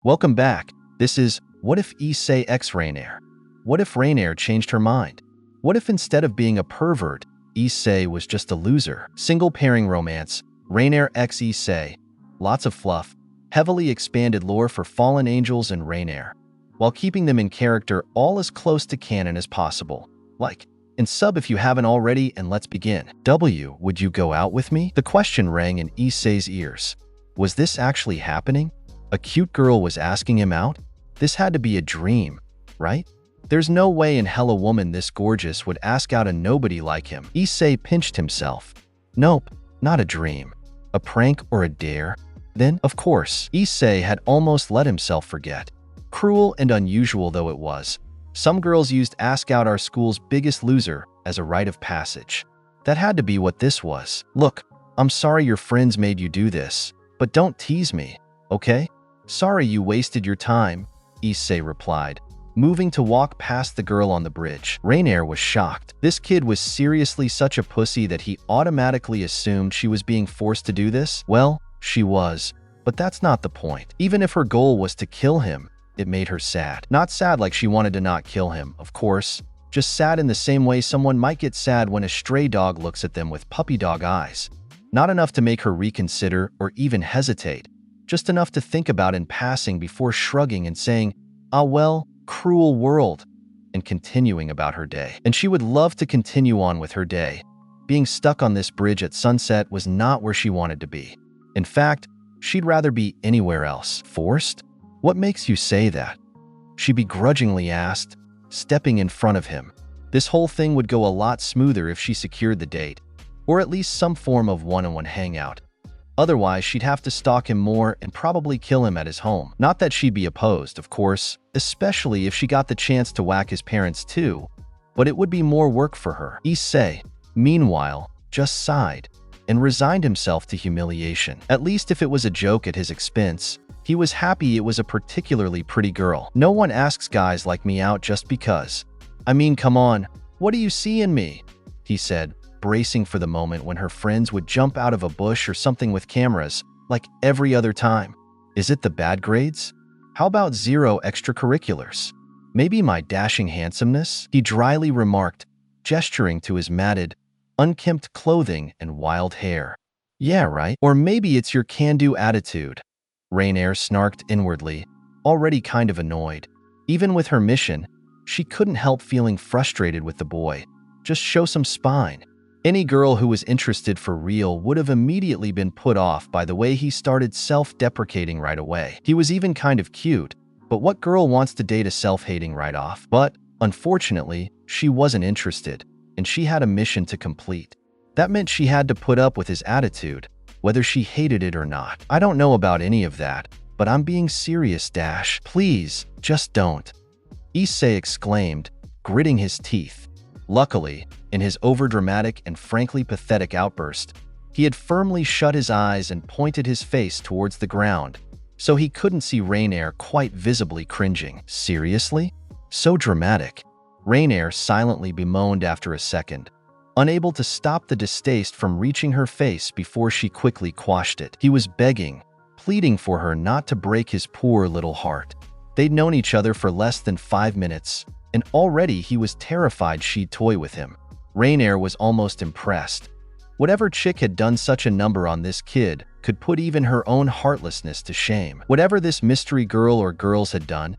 Welcome back. This is What If Issei X Raynare? What if Raynare changed her mind? What if instead of being a pervert, Issei was just a loser? Single pairing romance, Raynare X Issei. Lots of fluff, heavily expanded lore for Fallen Angels and Raynare, while keeping them in character all as close to canon as possible. Like, and sub if you haven't already, and let's begin. Would you go out with me? The question rang in Issei's ears. Was this actually happening? A cute girl was asking him out? This had to be a dream, right? There's no way in hell a woman this gorgeous would ask out a nobody like him. Issei pinched himself. Nope, not a dream. A prank or a dare? Then, of course, Issei had almost let himself forget. Cruel and unusual though it was, some girls used Ask Out Our School's Biggest Loser as a rite of passage. That had to be what this was. Look, I'm sorry your friends made you do this, but don't tease me, okay? Sorry you wasted your time, Issei replied, moving to walk past the girl on the bridge. Raynare was shocked. This kid was seriously such a pussy that he automatically assumed she was being forced to do this? Well, she was, but that's not the point. Even if her goal was to kill him, it made her sad. Not sad like she wanted to not kill him, of course, just sad in the same way someone might get sad when a stray dog looks at them with puppy dog eyes. Not enough to make her reconsider or even hesitate, just enough to think about in passing before shrugging and saying, "Ah well, cruel world," and continuing about her day. And she would love to continue on with her day. Being stuck on this bridge at sunset was not where she wanted to be. In fact, she'd rather be anywhere else. Forced? What makes you say that? She begrudgingly asked, stepping in front of him. This whole thing would go a lot smoother if she secured the date, or at least some form of one-on-one hangout. Otherwise, she'd have to stalk him more and probably kill him at his home. Not that she'd be opposed, of course, especially if she got the chance to whack his parents too, but it would be more work for her. Issei, meanwhile, just sighed and resigned himself to humiliation. At least if it was a joke at his expense, he was happy it was a particularly pretty girl. No one asks guys like me out just because. I mean, come on, what do you see in me? He said, bracing for the moment when her friends would jump out of a bush or something with cameras, like every other time. Is it the bad grades? How about zero extracurriculars? Maybe my dashing handsomeness? He dryly remarked, gesturing to his matted, unkempt clothing and wild hair. Yeah, right. Or maybe it's your can-do attitude. Raynare snarked inwardly, already kind of annoyed. Even with her mission, she couldn't help feeling frustrated with the boy. Just show some spine. Any girl who was interested for real would have immediately been put off by the way he started self-deprecating right away. He was even kind of cute, but what girl wants to date a self-hating right off? But, unfortunately, she wasn't interested, and she had a mission to complete. That meant she had to put up with his attitude, whether she hated it or not. I don't know about any of that, but I'm being serious, Dash. Please, just don't. Issei exclaimed, gritting his teeth. Luckily, in his overdramatic and frankly pathetic outburst, he had firmly shut his eyes and pointed his face towards the ground, so he couldn't see Raynare quite visibly cringing. Seriously? So dramatic. Raynare silently bemoaned after a second, unable to stop the distaste from reaching her face before she quickly quashed it. He was begging, pleading for her not to break his poor little heart. They'd known each other for less than 5 minutes, and already he was terrified she'd toy with him. Raynare was almost impressed. Whatever chick had done such a number on this kid could put even her own heartlessness to shame. Whatever this mystery girl or girls had done,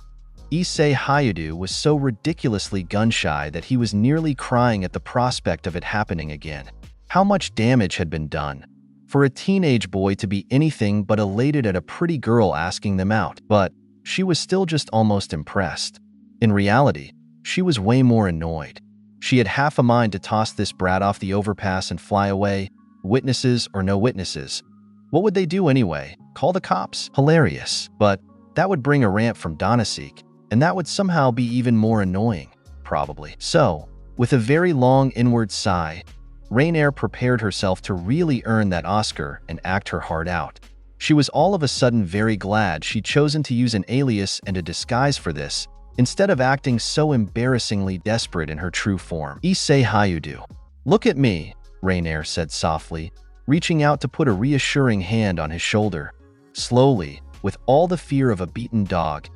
Issei Hayadu was so ridiculously gun-shy that he was nearly crying at the prospect of it happening again. How much damage had been done? For a teenage boy to be anything but elated at a pretty girl asking them out, but she was still just almost impressed. In reality, she was way more annoyed. She had half a mind to toss this brat off the overpass and fly away, witnesses or no witnesses. What would they do anyway? Call the cops? Hilarious. But that would bring a rant from Donasek, and that would somehow be even more annoying, probably. So, with a very long inward sigh, Raynare prepared herself to really earn that Oscar and act her heart out. She was all of a sudden very glad she'd chosen to use an alias and a disguise for this, instead of acting so embarrassingly desperate in her true form. Issei Hayadu. Look at me, Raynare said softly, reaching out to put a reassuring hand on his shoulder. Slowly, with all the fear of a beaten dog.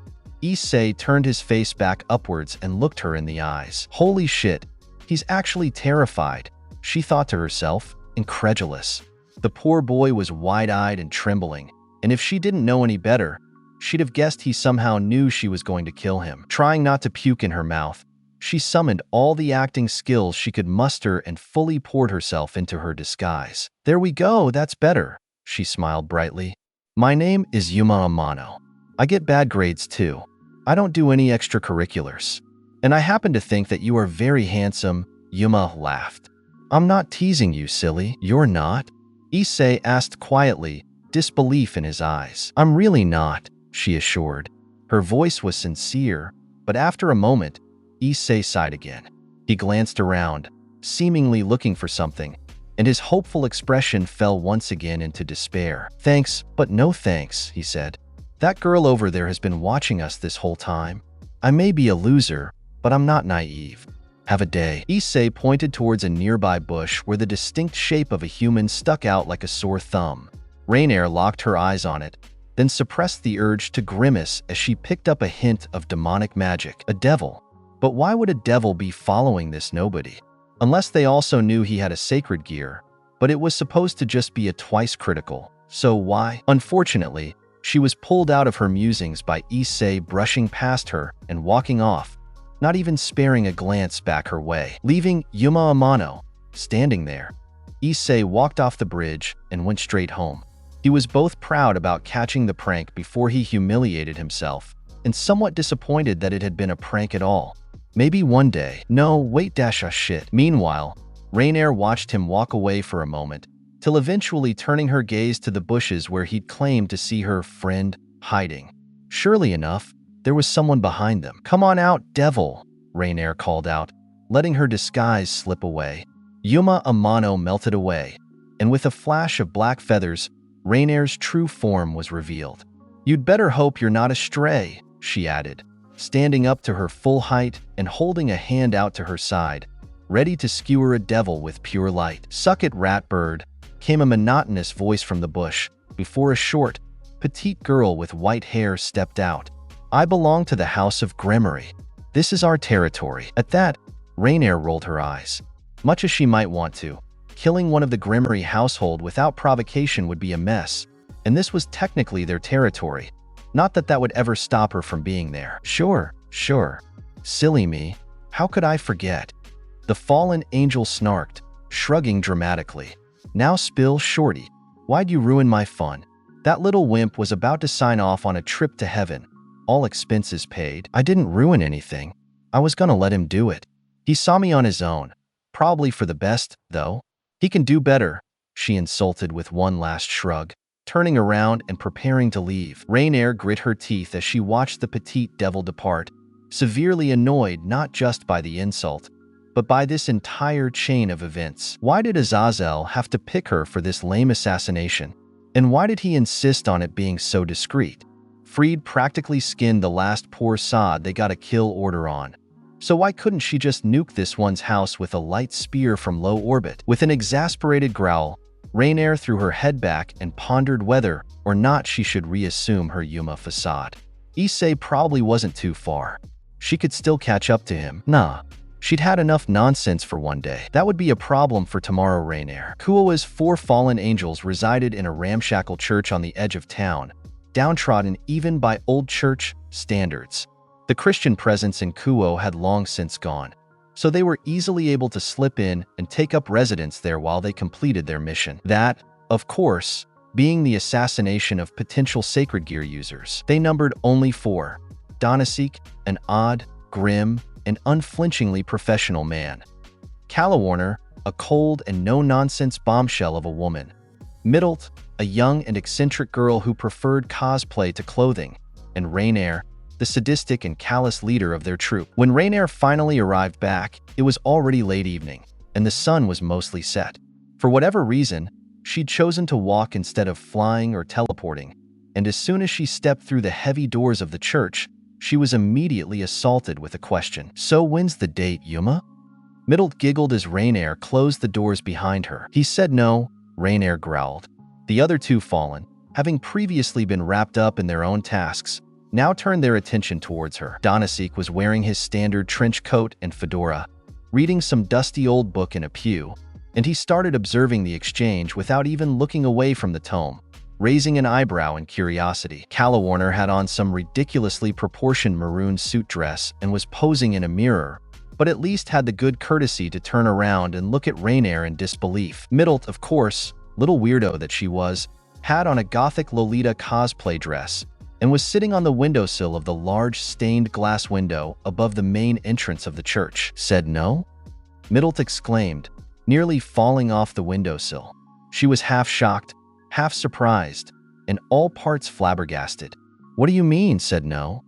Issei turned his face back upwards and looked her in the eyes. Holy shit, he's actually terrified, she thought to herself, incredulous. The poor boy was wide-eyed and trembling, and if she didn't know any better, she'd have guessed he somehow knew she was going to kill him. Trying not to puke in her mouth, she summoned all the acting skills she could muster and fully poured herself into her disguise. There we go, that's better, she smiled brightly. My name is Yuma Amano. I get bad grades too. I don't do any extracurriculars. And I happen to think that you are very handsome, Yuma laughed. I'm not teasing you, silly. You're not? Issei asked quietly, disbelief in his eyes. I'm really not, she assured. Her voice was sincere, but after a moment, Issei sighed again. He glanced around, seemingly looking for something, and his hopeful expression fell once again into despair. Thanks, but no thanks, he said. That girl over there has been watching us this whole time. I may be a loser, but I'm not naive. Have a day. Issei pointed towards a nearby bush where the distinct shape of a human stuck out like a sore thumb. Raynare locked her eyes on it, then suppressed the urge to grimace as she picked up a hint of demonic magic. A devil. But why would a devil be following this nobody? Unless they also knew he had a sacred gear, but it was supposed to just be a twice critical. So why? Unfortunately, she was pulled out of her musings by Issei brushing past her and walking off, not even sparing a glance back her way. Leaving Yuma Amano standing there, Issei walked off the bridge and went straight home. He was both proud about catching the prank before he humiliated himself, and somewhat disappointed that it had been a prank at all. Maybe one day. No, wait shit. Meanwhile, Raynare watched him walk away for a moment, till eventually turning her gaze to the bushes where he'd claimed to see her friend hiding. Surely enough, there was someone behind them. Come on out, devil, Raynare called out, letting her disguise slip away. Yuma Amano melted away, and with a flash of black feathers, Raynare's true form was revealed. You'd better hope you're not a stray, she added, standing up to her full height and holding a hand out to her side, ready to skewer a devil with pure light. Suck it, rat bird, came a monotonous voice from the bush, before a short, petite girl with white hair stepped out. I belong to the House of Gremory. This is our territory. At that, Raynare rolled her eyes. Much as she might want to, killing one of the Gremory household without provocation would be a mess, and this was technically their territory. Not that that would ever stop her from being there. Sure. Silly me. How could I forget? The fallen angel snarked, shrugging dramatically. Now spill, shorty. Why'd you ruin my fun? That little wimp was about to sign off on a trip to heaven. All expenses paid. I didn't ruin anything. I was gonna let him do it. He saw me on his own. Probably for the best, though. He can do better, she insulted with one last shrug, turning around and preparing to leave. Raynare grit her teeth as she watched the petite devil depart, severely annoyed not just by the insult, but by this entire chain of events. Why did Azazel have to pick her for this lame assassination? And why did he insist on it being so discreet? Freed practically skinned the last poor sod they got a kill order on. So why couldn't she just nuke this one's house with a light spear from low orbit? With an exasperated growl, Raynare threw her head back and pondered whether or not she should reassume her Yuma facade. Issei probably wasn't too far. She could still catch up to him. Nah. She'd had enough nonsense for one day. That would be a problem for tomorrow, Raynare. Kuoa's 4 fallen angels resided in a ramshackle church on the edge of town, downtrodden even by old church standards. The Christian presence in Kuo had long since gone, so they were easily able to slip in and take up residence there while they completed their mission. That, of course, being the assassination of potential sacred gear users. They numbered only 4. Donasek, an odd, grim, and unflinchingly professional man. Calawarner, a cold and no-nonsense bombshell of a woman. Middlet, a young and eccentric girl who preferred cosplay to clothing. And Raynare, the sadistic and callous leader of their troop. When Raynare finally arrived back, it was already late evening, and the sun was mostly set. For whatever reason, she'd chosen to walk instead of flying or teleporting, and as soon as she stepped through the heavy doors of the church, she was immediately assaulted with a question. So when's the date, Yuma? Middlet giggled as Raynare closed the doors behind her. He said no, Raynare growled. The other 2 fallen, having previously been wrapped up in their own tasks, now turned their attention towards her. Donasek was wearing his standard trench coat and fedora, reading some dusty old book in a pew, and he started observing the exchange without even looking away from the tome, raising an eyebrow in curiosity. Calawarner had on some ridiculously proportioned maroon suit dress and was posing in a mirror, but at least had the good courtesy to turn around and look at Raynare in disbelief. Middlet, of course, little weirdo that she was, had on a gothic Lolita cosplay dress and was sitting on the windowsill of the large stained glass window above the main entrance of the church. "Said no?" Middlet exclaimed, nearly falling off the windowsill. She was half shocked, half surprised, and all parts flabbergasted. "What do you mean, said no?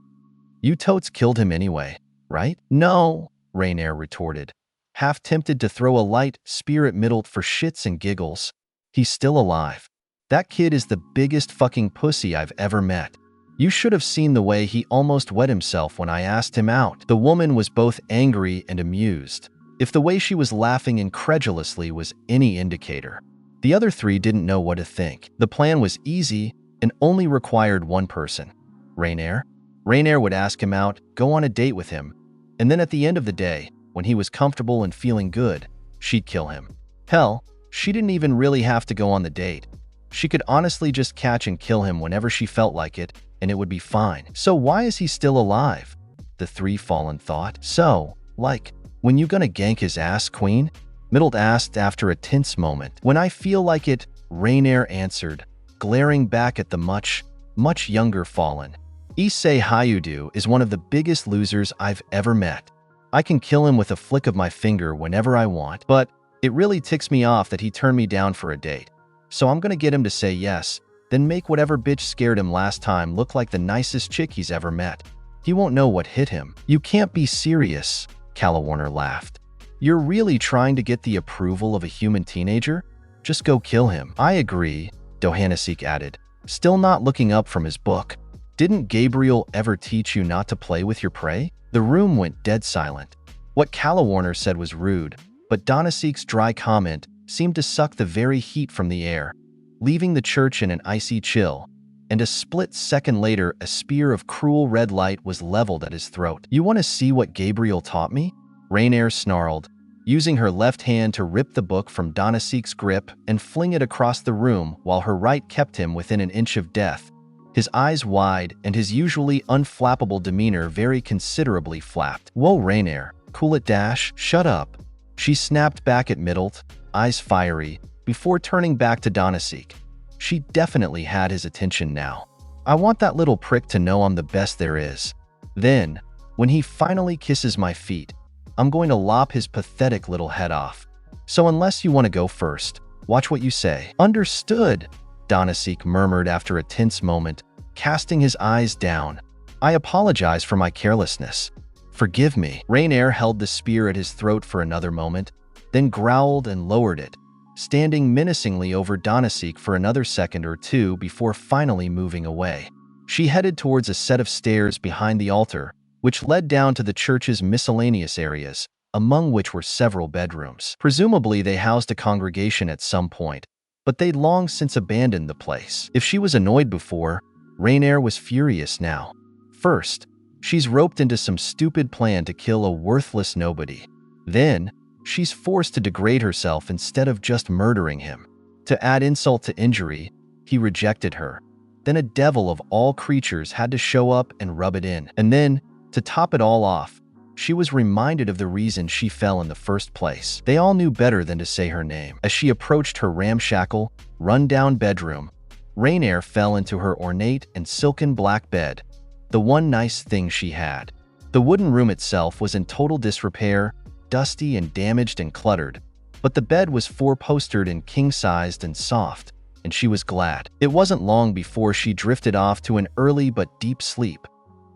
You totes killed him anyway, right?" "No," Raynare retorted, half tempted to throw a light spear at Middlet for shits and giggles. "He's still alive. That kid is the biggest fucking pussy I've ever met. You should have seen the way he almost wet himself when I asked him out." The woman was both angry and amused, if the way she was laughing incredulously was any indicator. The other three didn't know what to think. The plan was easy and only required one person. Raynare. Raynare would ask him out, go on a date with him, and then at the end of the day, when he was comfortable and feeling good, she'd kill him. Hell, she didn't even really have to go on the date. She could honestly just catch and kill him whenever she felt like it, and it would be fine. So why is he still alive? The three Fallen thought. So, like, when you gonna gank his ass, queen? Middlet asked after a tense moment. "When I feel like it," Raynare answered, glaring back at the much younger Fallen. "Issei Hayudu is one of the biggest losers I've ever met. I can kill him with a flick of my finger whenever I want, but it really ticks me off that he turned me down for a date. So I'm gonna get him to say yes, then make whatever bitch scared him last time look like the nicest chick he's ever met. He won't know what hit him." "You can't be serious," Calawarner laughed. "You're really trying to get the approval of a human teenager? Just go kill him." "I agree," Donasek added, still not looking up from his book. "Didn't Gabriel ever teach you not to play with your prey?" The room went dead silent. What Calawarner said was rude, but Donasek's dry comment seemed to suck the very heat from the air, leaving the church in an icy chill, and a split second later a spear of cruel red light was leveled at his throat. "You want to see what Gabriel taught me?" Raynare snarled, using her left hand to rip the book from Donasek's grip and fling it across the room while her right kept him within an inch of death, his eyes wide and his usually unflappable demeanor very considerably flapped. "Whoa, Raynare, cool it dash, shut up." She snapped back at Middlet, eyes fiery, before turning back to Donasek. She definitely had his attention now. "I want that little prick to know I'm the best there is. Then, when he finally kisses my feet, I'm going to lop his pathetic little head off. So unless you want to go first, watch what you say." "Understood," Donasek murmured after a tense moment, casting his eyes down. "I apologize for my carelessness. Forgive me." Raynare held the spear at his throat for another moment, then growled and lowered it, standing menacingly over Donasek for another second or two before finally moving away. She headed towards a set of stairs behind the altar, which led down to the church's miscellaneous areas, among which were several bedrooms. Presumably they housed a congregation at some point, but they'd long since abandoned the place. If she was annoyed before, Raynare was furious now. First, she's roped into some stupid plan to kill a worthless nobody. Then, she's forced to degrade herself instead of just murdering him. To add insult to injury, he rejected her. Then a devil of all creatures had to show up and rub it in. And then, to top it all off, she was reminded of the reason she fell in the first place. They all knew better than to say her name. As she approached her ramshackle, run-down bedroom, Raynare fell into her ornate and silken black bed, the one nice thing she had. The wooden room itself was in total disrepair, dusty and damaged and cluttered, but the bed was four-postered and king-sized and soft, and she was glad. It wasn't long before she drifted off to an early but deep sleep,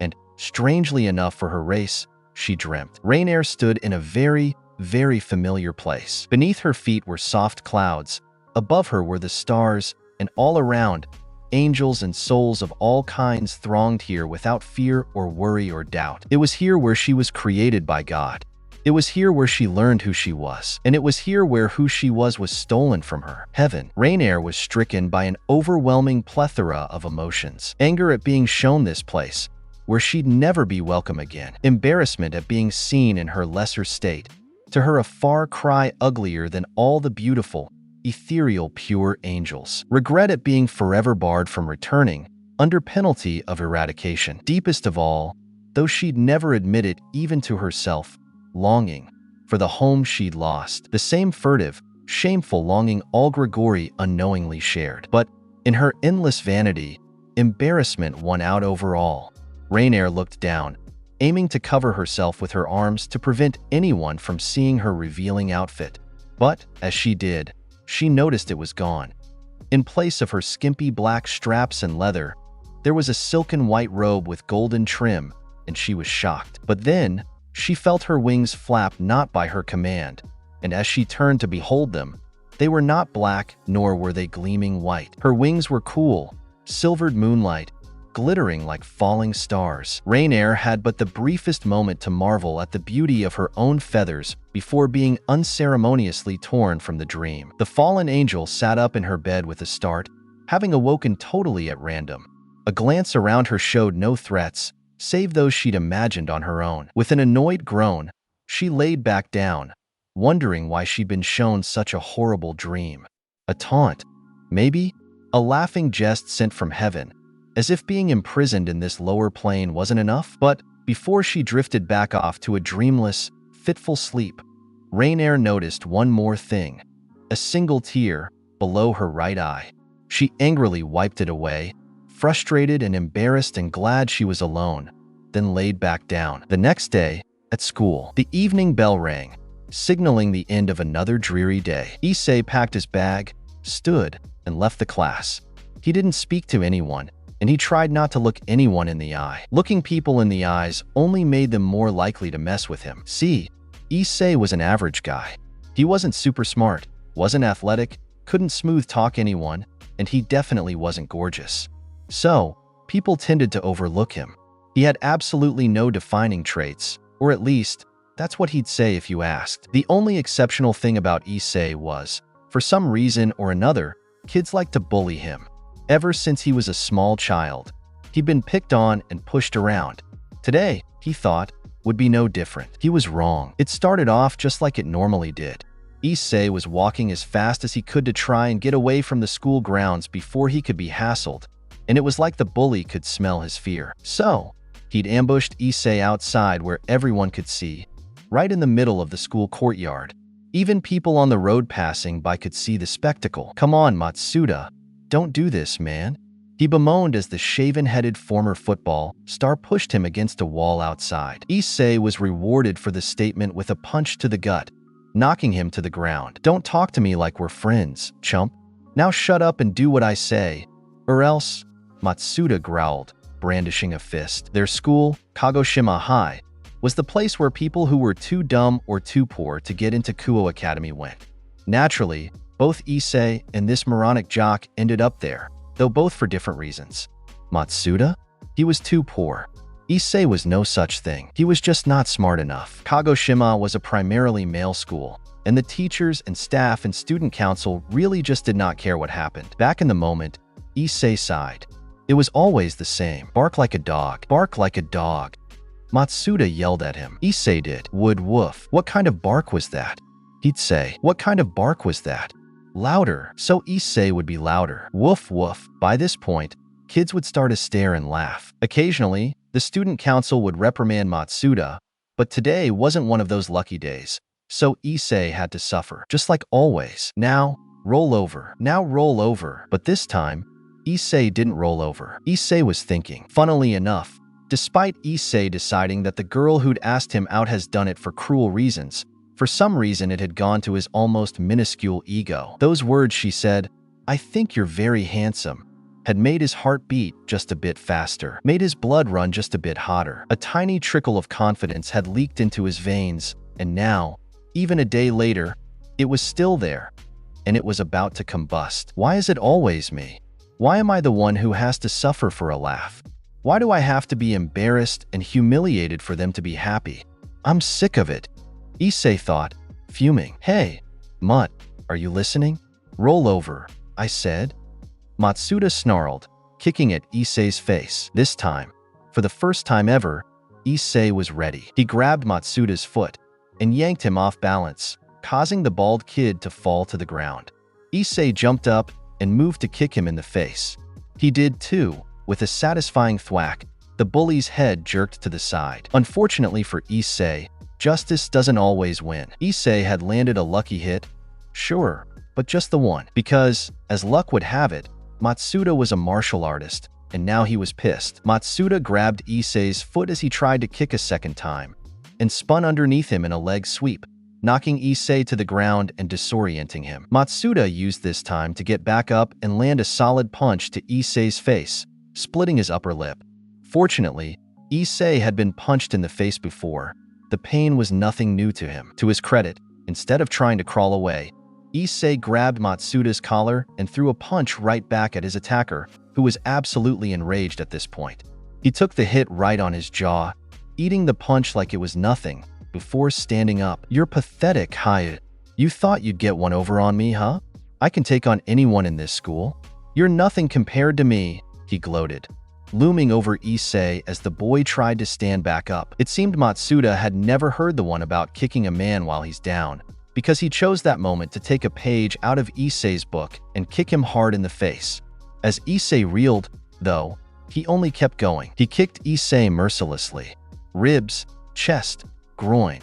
and, strangely enough for her race, she dreamt. Raynare stood in a very, very familiar place. Beneath her feet were soft clouds, above her were the stars, and all around, angels and souls of all kinds thronged here without fear or worry or doubt. It was here where she was created by God. It was here where she learned who she was, and it was here where who she was stolen from her. Heaven. Raynare was stricken by an overwhelming plethora of emotions. Anger at being shown this place, where she'd never be welcome again. Embarrassment at being seen in her lesser state, to her a far cry uglier than all the beautiful, ethereal, pure angels. Regret at being forever barred from returning, under penalty of eradication. Deepest of all, though she'd never admit it even to herself, longing for the home she'd lost. The same furtive, shameful longing all Grigori unknowingly shared. But in her endless vanity, embarrassment won out over all. Raynare looked down, aiming to cover herself with her arms to prevent anyone from seeing her revealing outfit. But, as she did, she noticed it was gone. In place of her skimpy black straps and leather, there was a silken white robe with golden trim, and she was shocked. But then, she felt her wings flap not by her command, and as she turned to behold them, they were not black, nor were they gleaming white. Her wings were cool, silvered moonlight, glittering like falling stars. Raynare had but the briefest moment to marvel at the beauty of her own feathers before being unceremoniously torn from the dream. The fallen angel sat up in her bed with a start, having awoken totally at random. A glance around her showed no threats, save those she'd imagined on her own. With an annoyed groan, she laid back down, wondering why she'd been shown such a horrible dream. A taunt, maybe? A laughing jest sent from heaven, as if being imprisoned in this lower plane wasn't enough. But before she drifted back off to a dreamless, fitful sleep, Raynare noticed one more thing: a single tear below her right eye. She angrily wiped it away, frustrated and embarrassed and glad she was alone, then laid back down. The next day, at school, the evening bell rang, signaling the end of another dreary day. Issei packed his bag, stood, and left the class. He didn't speak to anyone, and he tried not to look anyone in the eye. Looking people in the eyes only made them more likely to mess with him. See, Issei was an average guy. He wasn't super smart, wasn't athletic, couldn't smooth talk anyone, and he definitely wasn't gorgeous. So, people tended to overlook him. He had absolutely no defining traits, or at least, that's what he'd say if you asked. The only exceptional thing about Issei was, for some reason or another, kids liked to bully him. Ever since he was a small child, he'd been picked on and pushed around. Today, he thought, would be no different. He was wrong. It started off just like it normally did. Issei was walking as fast as he could to try and get away from the school grounds before he could be hassled, and it was like the bully could smell his fear. So, he'd ambushed Issei outside where everyone could see, right in the middle of the school courtyard. Even people on the road passing by could see the spectacle. "Come on, Matsuda. Don't do this, man," he bemoaned as the shaven-headed former football star pushed him against a wall outside. Issei was rewarded for the statement with a punch to the gut, knocking him to the ground. "Don't talk to me like we're friends, chump. Now shut up and do what I say, or else," Matsuda growled, brandishing a fist. Their school, Kagoshima High, was the place where people who were too dumb or too poor to get into Kuo Academy went. Naturally, both Issei and this moronic jock ended up there, though both for different reasons. Matsuda? He was too poor. Issei was no such thing. He was just not smart enough. Kagoshima was a primarily male school, and the teachers and staff and student council really just did not care what happened. Back in the moment, Issei sighed. It was always the same. Bark like a dog. Bark like a dog. Matsuda yelled at him. Issei did. Would woof. What kind of bark was that? He'd say. What kind of bark was that? Louder. So Issei would be louder. Woof woof. By this point, kids would start to stare and laugh. Occasionally, the student council would reprimand Matsuda, but today wasn't one of those lucky days, so Issei had to suffer. Just like always. Now, roll over. Now roll over. But this time, Issei didn't roll over. Issei was thinking. Funnily enough, despite Issei deciding that the girl who'd asked him out has done it for cruel reasons, for some reason it had gone to his almost minuscule ego. Those words she said, "I think you're very handsome," had made his heart beat just a bit faster, made his blood run just a bit hotter. A tiny trickle of confidence had leaked into his veins, and now, even a day later, it was still there, and it was about to combust. Why is it always me? Why am I the one who has to suffer for a laugh? Why do I have to be embarrassed and humiliated for them to be happy? I'm sick of it. Issei thought, fuming. Hey, Mutt, are you listening? Roll over, I said. Matsuda snarled, kicking at Issei's face. This time, for the first time ever, Issei was ready. He grabbed Matsuda's foot and yanked him off balance, causing the bald kid to fall to the ground. Issei jumped up and moved to kick him in the face. He did too. With a satisfying thwack, the bully's head jerked to the side. Unfortunately for Issei, justice doesn't always win. Issei had landed a lucky hit, sure, but just the one. Because, as luck would have it, Matsuda was a martial artist, and now he was pissed. Matsuda grabbed Issei's foot as he tried to kick a second time, and spun underneath him in a leg sweep, knocking Issei to the ground and disorienting him. Matsuda used this time to get back up and land a solid punch to Issei's face, splitting his upper lip. Fortunately, Issei had been punched in the face before. The pain was nothing new to him. To his credit, instead of trying to crawl away, Issei grabbed Matsuda's collar and threw a punch right back at his attacker, who was absolutely enraged at this point. He took the hit right on his jaw, eating the punch like it was nothing, before standing up. You're pathetic, Hyatt. You thought you'd get one over on me, huh? I can take on anyone in this school. You're nothing compared to me, he gloated, looming over Issei as the boy tried to stand back up. It seemed Matsuda had never heard the one about kicking a man while he's down, because he chose that moment to take a page out of Issei's book and kick him hard in the face. As Issei reeled, though, he only kept going. He kicked Issei mercilessly. Ribs, chest, groin.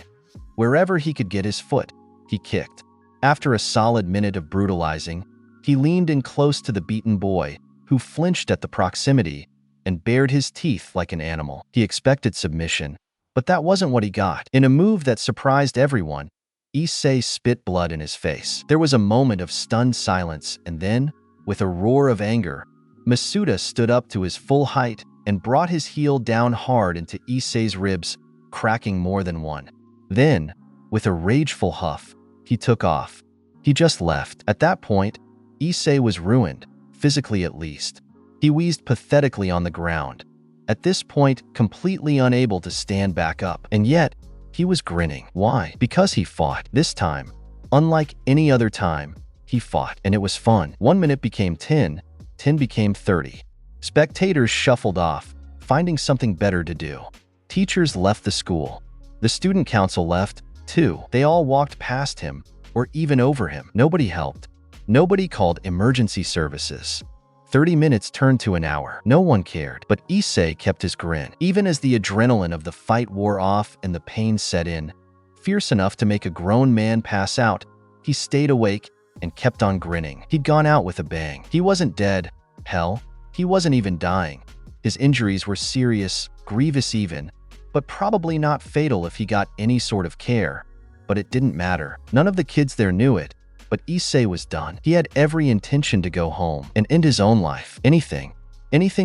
Wherever he could get his foot, he kicked. After a solid minute of brutalizing, he leaned in close to the beaten boy, who flinched at the proximity and bared his teeth like an animal. He expected submission, but that wasn't what he got. In a move that surprised everyone, Issei spit blood in his face. There was a moment of stunned silence, and then, with a roar of anger, Matsuda stood up to his full height and brought his heel down hard into Issei's ribs, cracking more than one. Then, with a rageful huff, he took off. He just left. At that point, Issei was ruined, physically at least. He wheezed pathetically on the ground, at this point completely unable to stand back up. And yet, he was grinning. Why? Because he fought. This time, unlike any other time, he fought. And it was fun. 1 minute became 10, 10 became 30. Spectators shuffled off, finding something better to do. Teachers left the school. The student council left, too. They all walked past him, or even over him. Nobody helped. Nobody called emergency services. 30 minutes turned to an hour. No one cared, but Issei kept his grin. Even as the adrenaline of the fight wore off and the pain set in, fierce enough to make a grown man pass out, he stayed awake and kept on grinning. He'd gone out with a bang. He wasn't dead. Hell, he wasn't even dying. His injuries were serious, grievous even, but probably not fatal if he got any sort of care. But it didn't matter. None of the kids there knew it. But Issei was done. He had every intention to go home and end his own life. Anything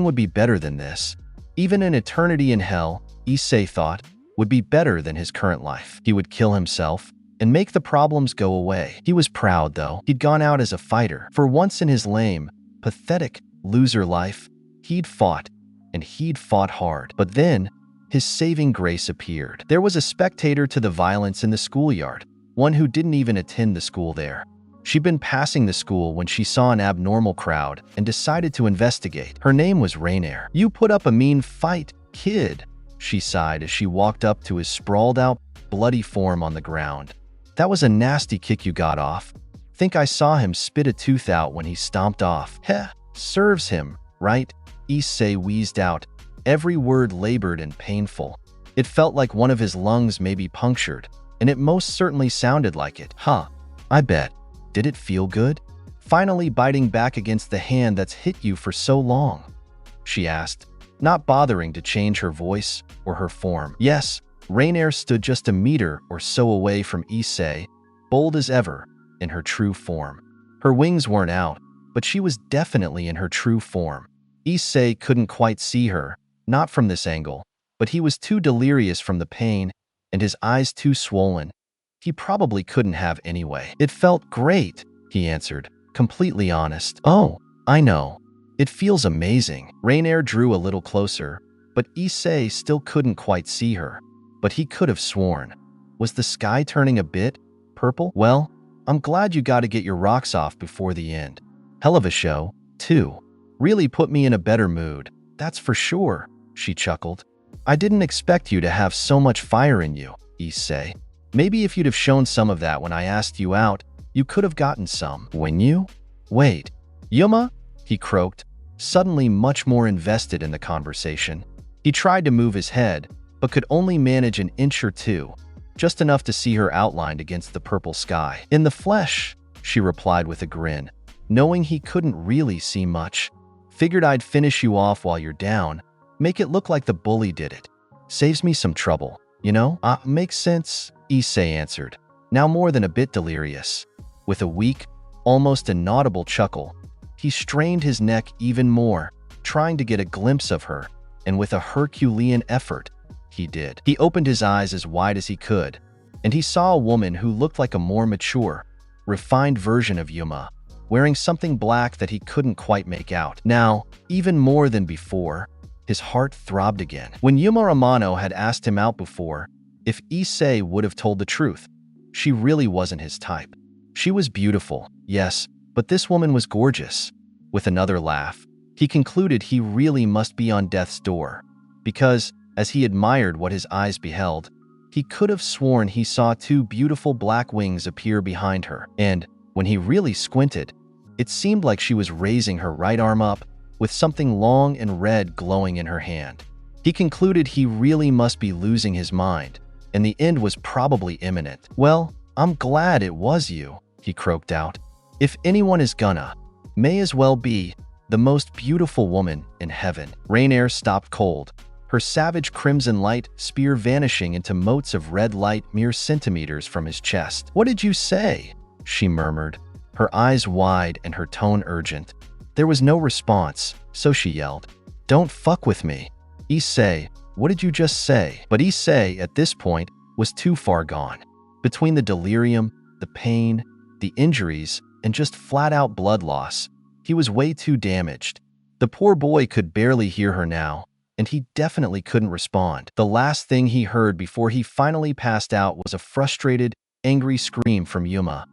would be better than this. Even an eternity in hell, Issei thought, would be better than his current life. He would kill himself and make the problems go away. He was proud, though. He'd gone out as a fighter. For once in his lame, pathetic, loser life, he'd fought, and he'd fought hard. But then, his saving grace appeared. There was a spectator to the violence in the schoolyard, one who didn't even attend the school there. She'd been passing the school when she saw an abnormal crowd and decided to investigate. Her name was Raynare. You put up a mean fight, kid, she sighed as she walked up to his sprawled out, bloody form on the ground. That was a nasty kick you got off. Think I saw him spit a tooth out when he stomped off. Heh, serves him, right? Issei wheezed out, every word labored and painful. It felt like one of his lungs may be punctured, and it most certainly sounded like it. Huh, I bet. Did it feel good? Finally biting back against the hand that's hit you for so long? She asked, not bothering to change her voice or her form. Yes, Raynare stood just a meter or so away from Issei, bold as ever, in her true form. Her wings weren't out, but she was definitely in her true form. Issei couldn't quite see her, not from this angle, but he was too delirious from the pain and his eyes too swollen. He probably couldn't have anyway. It felt great, he answered, completely honest. Oh, I know. It feels amazing. Raynare drew a little closer, but Issei still couldn't quite see her. But he could have sworn. Was the sky turning a bit purple? Well, I'm glad you got to get your rocks off before the end. Hell of a show, too. Really put me in a better mood, that's for sure, she chuckled. I didn't expect you to have so much fire in you, Issei. Maybe if you'd have shown some of that when I asked you out, you could have gotten some. When you? Wait. Yuma? He croaked, suddenly much more invested in the conversation. He tried to move his head, but could only manage an inch or two, just enough to see her outlined against the purple sky. In the flesh, she replied with a grin, knowing he couldn't really see much. Figured I'd finish you off while you're down, make it look like the bully did it. Saves me some trouble, you know? Makes sense, Issei answered, now more than a bit delirious. With a weak, almost inaudible chuckle, he strained his neck even more, trying to get a glimpse of her, and with a Herculean effort, he did. He opened his eyes as wide as he could, and he saw a woman who looked like a more mature, refined version of Yuma, wearing something black that he couldn't quite make out. Now, even more than before, his heart throbbed again. When Yuma Amano had asked him out before, if Issei would have told the truth, she really wasn't his type. She was beautiful, yes, but this woman was gorgeous. With another laugh, he concluded he really must be on death's door, because, as he admired what his eyes beheld, he could have sworn he saw two beautiful black wings appear behind her, and, when he really squinted, it seemed like she was raising her right arm up, with something long and red glowing in her hand. He concluded he really must be losing his mind, and the end was probably imminent. Well, I'm glad it was you, he croaked out. If anyone is gonna, may as well be the most beautiful woman in heaven. Raynare stopped cold, her savage crimson light spear vanishing into motes of red light mere centimeters from his chest. What did you say? She murmured, her eyes wide and her tone urgent. There was no response, so she yelled, "Don't fuck with me." Issei, what did you just say? But Issei, at this point, was too far gone. Between the delirium, the pain, the injuries, and just flat-out blood loss, he was way too damaged. The poor boy could barely hear her now, and he definitely couldn't respond. The last thing he heard before he finally passed out was a frustrated, angry scream from Yuma.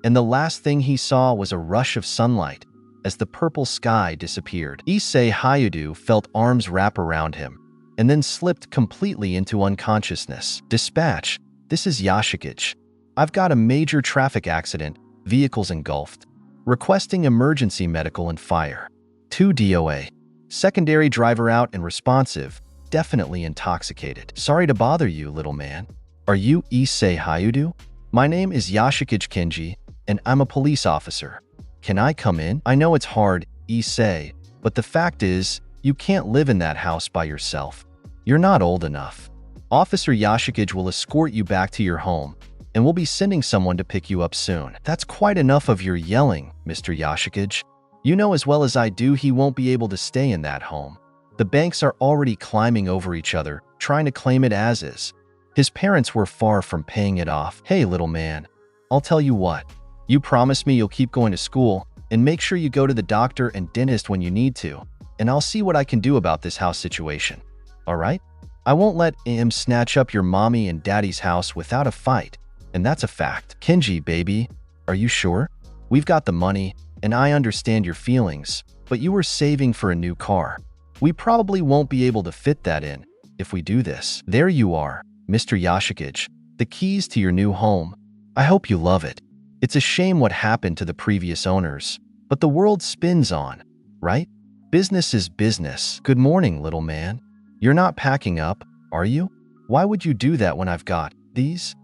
And the last thing he saw was a rush of sunlight as the purple sky disappeared. Issei Hayudu felt arms wrap around him, and then slipped completely into unconsciousness. Dispatch, this is Yashikage. I've got a major traffic accident, vehicles engulfed. Requesting emergency medical and fire. 2 DOA. Secondary driver out and responsive, definitely intoxicated. Sorry to bother you, little man. Are you Issei Hayudu? My name is Yashikage Kenji, and I'm a police officer. Can I come in? I know it's hard, Issei, but the fact is, you can't live in that house by yourself. You're not old enough. Officer Yashikage will escort you back to your home, and we'll be sending someone to pick you up soon. That's quite enough of your yelling, Mr. Yashikage. You know as well as I do he won't be able to stay in that home. The banks are already climbing over each other, trying to claim it as is. His parents were far from paying it off. Hey, little man, I'll tell you what. You promise me you'll keep going to school, and make sure you go to the doctor and dentist when you need to, and I'll see what I can do about this house situation. Alright? I won't let him snatch up your mommy and daddy's house without a fight, and that's a fact. Kenji, baby, are you sure? We've got the money, and I understand your feelings, but you were saving for a new car. We probably won't be able to fit that in if we do this. There you are, Mr. Yashikage, the keys to your new home. I hope you love it. It's a shame what happened to the previous owners, but the world spins on, right? Business is business. Good morning, little man. You're not packing up, are you? Why would you do that when I've got these?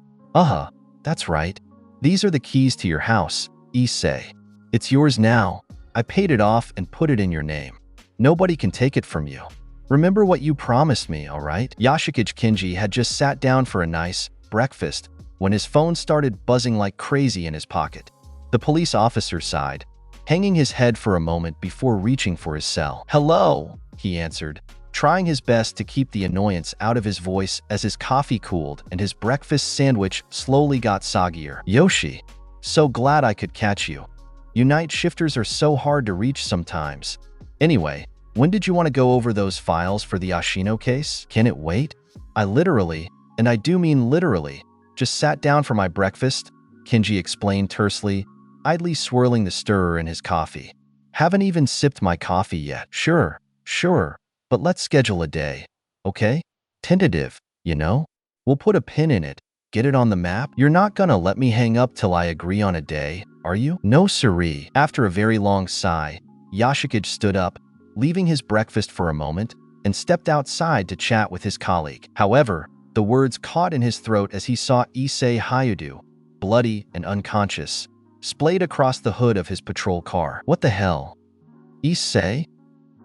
That's right. These are the keys to your house, Issei. It's yours now. I paid it off and put it in your name. Nobody can take it from you. Remember what you promised me, all right? Yashikage Kenji had just sat down for a nice breakfast when his phone started buzzing like crazy in his pocket. The police officer sighed, hanging his head for a moment before reaching for his cell. Hello, he answered, trying his best to keep the annoyance out of his voice as his coffee cooled and his breakfast sandwich slowly got soggier. Yoshi, so glad I could catch you. You night shifters are so hard to reach sometimes. Anyway, when did you want to go over those files for the Ashino case? Can it wait? I literally, and I do mean literally, Just sat down for my breakfast, Kenji explained tersely, idly swirling the stirrer in his coffee. Haven't even sipped my coffee yet. Sure, but let's schedule a day, okay? Tentative, you know? We'll put a pin in it, get it on the map. You're not gonna let me hang up till I agree on a day, are you? No siree. After a very long sigh, Yoshikage stood up, leaving his breakfast for a moment, and stepped outside to chat with his colleague. However, the words caught in his throat as he saw Issei Hayudu, bloody and unconscious, splayed across the hood of his patrol car. What the hell? Issei?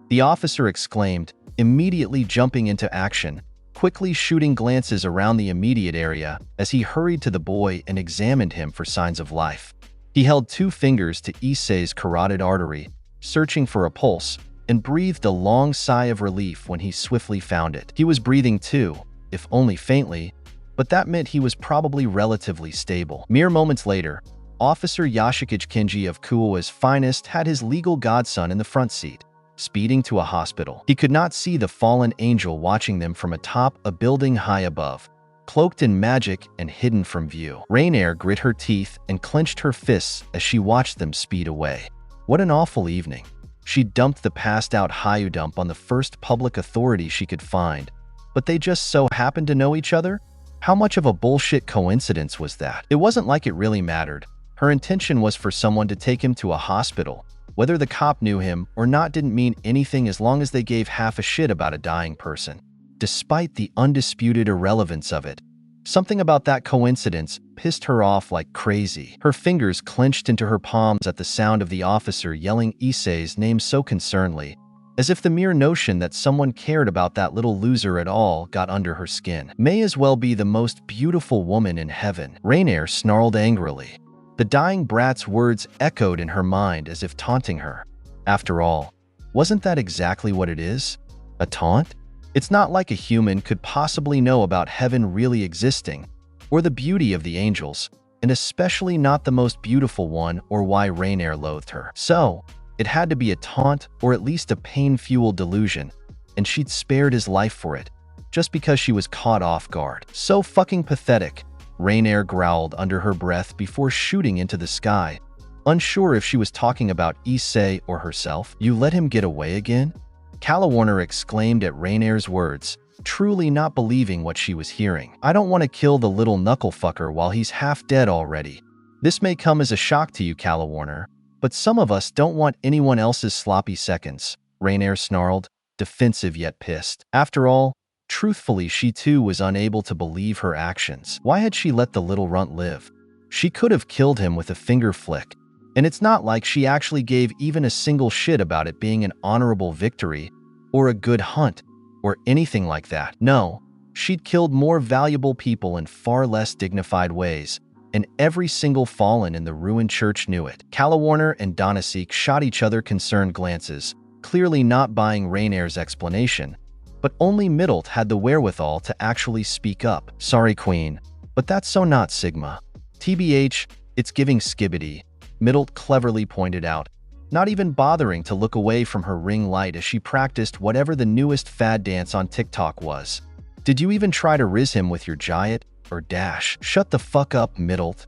The officer exclaimed, immediately jumping into action, quickly shooting glances around the immediate area as he hurried to the boy and examined him for signs of life. He held 2 fingers to Issei's carotid artery, searching for a pulse, and breathed a long sigh of relief when he swiftly found it. He was breathing too, if only faintly, but that meant he was probably relatively stable. Mere moments later, Officer Yoshikage Kenji of Kuoa's finest had his legal godson in the front seat, speeding to a hospital. He could not see the fallen angel watching them from atop a building high above, cloaked in magic and hidden from view. Raynare grit her teeth and clenched her fists as she watched them speed away. What an awful evening. She dumped the passed-out Hayudump on the first public authority she could find, but they just so happened to know each other? How much of a bullshit coincidence was that? It wasn't like it really mattered. Her intention was for someone to take him to a hospital. Whether the cop knew him or not didn't mean anything as long as they gave half a shit about a dying person. Despite the undisputed irrelevance of it, something about that coincidence pissed her off like crazy. Her fingers clenched into her palms at the sound of the officer yelling Issei's name so concernedly, as if the mere notion that someone cared about that little loser at all got under her skin. May as well be the most beautiful woman in heaven. Raynare snarled angrily. The dying brat's words echoed in her mind as if taunting her. After all, wasn't that exactly what it is? A taunt? It's not like a human could possibly know about heaven really existing, or the beauty of the angels, and especially not the most beautiful one or why Raynare loathed her. So, it had to be a taunt or at least a pain-fueled delusion, and she'd spared his life for it, just because she was caught off guard. So fucking pathetic, Raynare growled under her breath before shooting into the sky, unsure if she was talking about Issei or herself. You let him get away again? Calawarner exclaimed at Raynare's words, truly not believing what she was hearing. I don't want to kill the little knucklefucker while he's half dead already. This may come as a shock to you, Calawarner, but some of us don't want anyone else's sloppy seconds, Raynare snarled, defensive yet pissed. After all, truthfully, she too was unable to believe her actions. Why had she let the little runt live? She could have killed him with a finger flick, and it's not like she actually gave even a single shit about it being an honorable victory, or a good hunt, or anything like that. No, she'd killed more valuable people in far less dignified ways, and every single fallen in the ruined church knew it. Calawarner and Donasek shot each other concerned glances, clearly not buying Raynare's explanation, but only Middlet had the wherewithal to actually speak up. Sorry, Queen, but that's so not Sigma. TBH, it's giving skibbity, Middlet cleverly pointed out, not even bothering to look away from her ring light as she practiced whatever the newest fad dance on TikTok was. Did you even try to riz him with your giant or dash? Shut the fuck up, Middlet.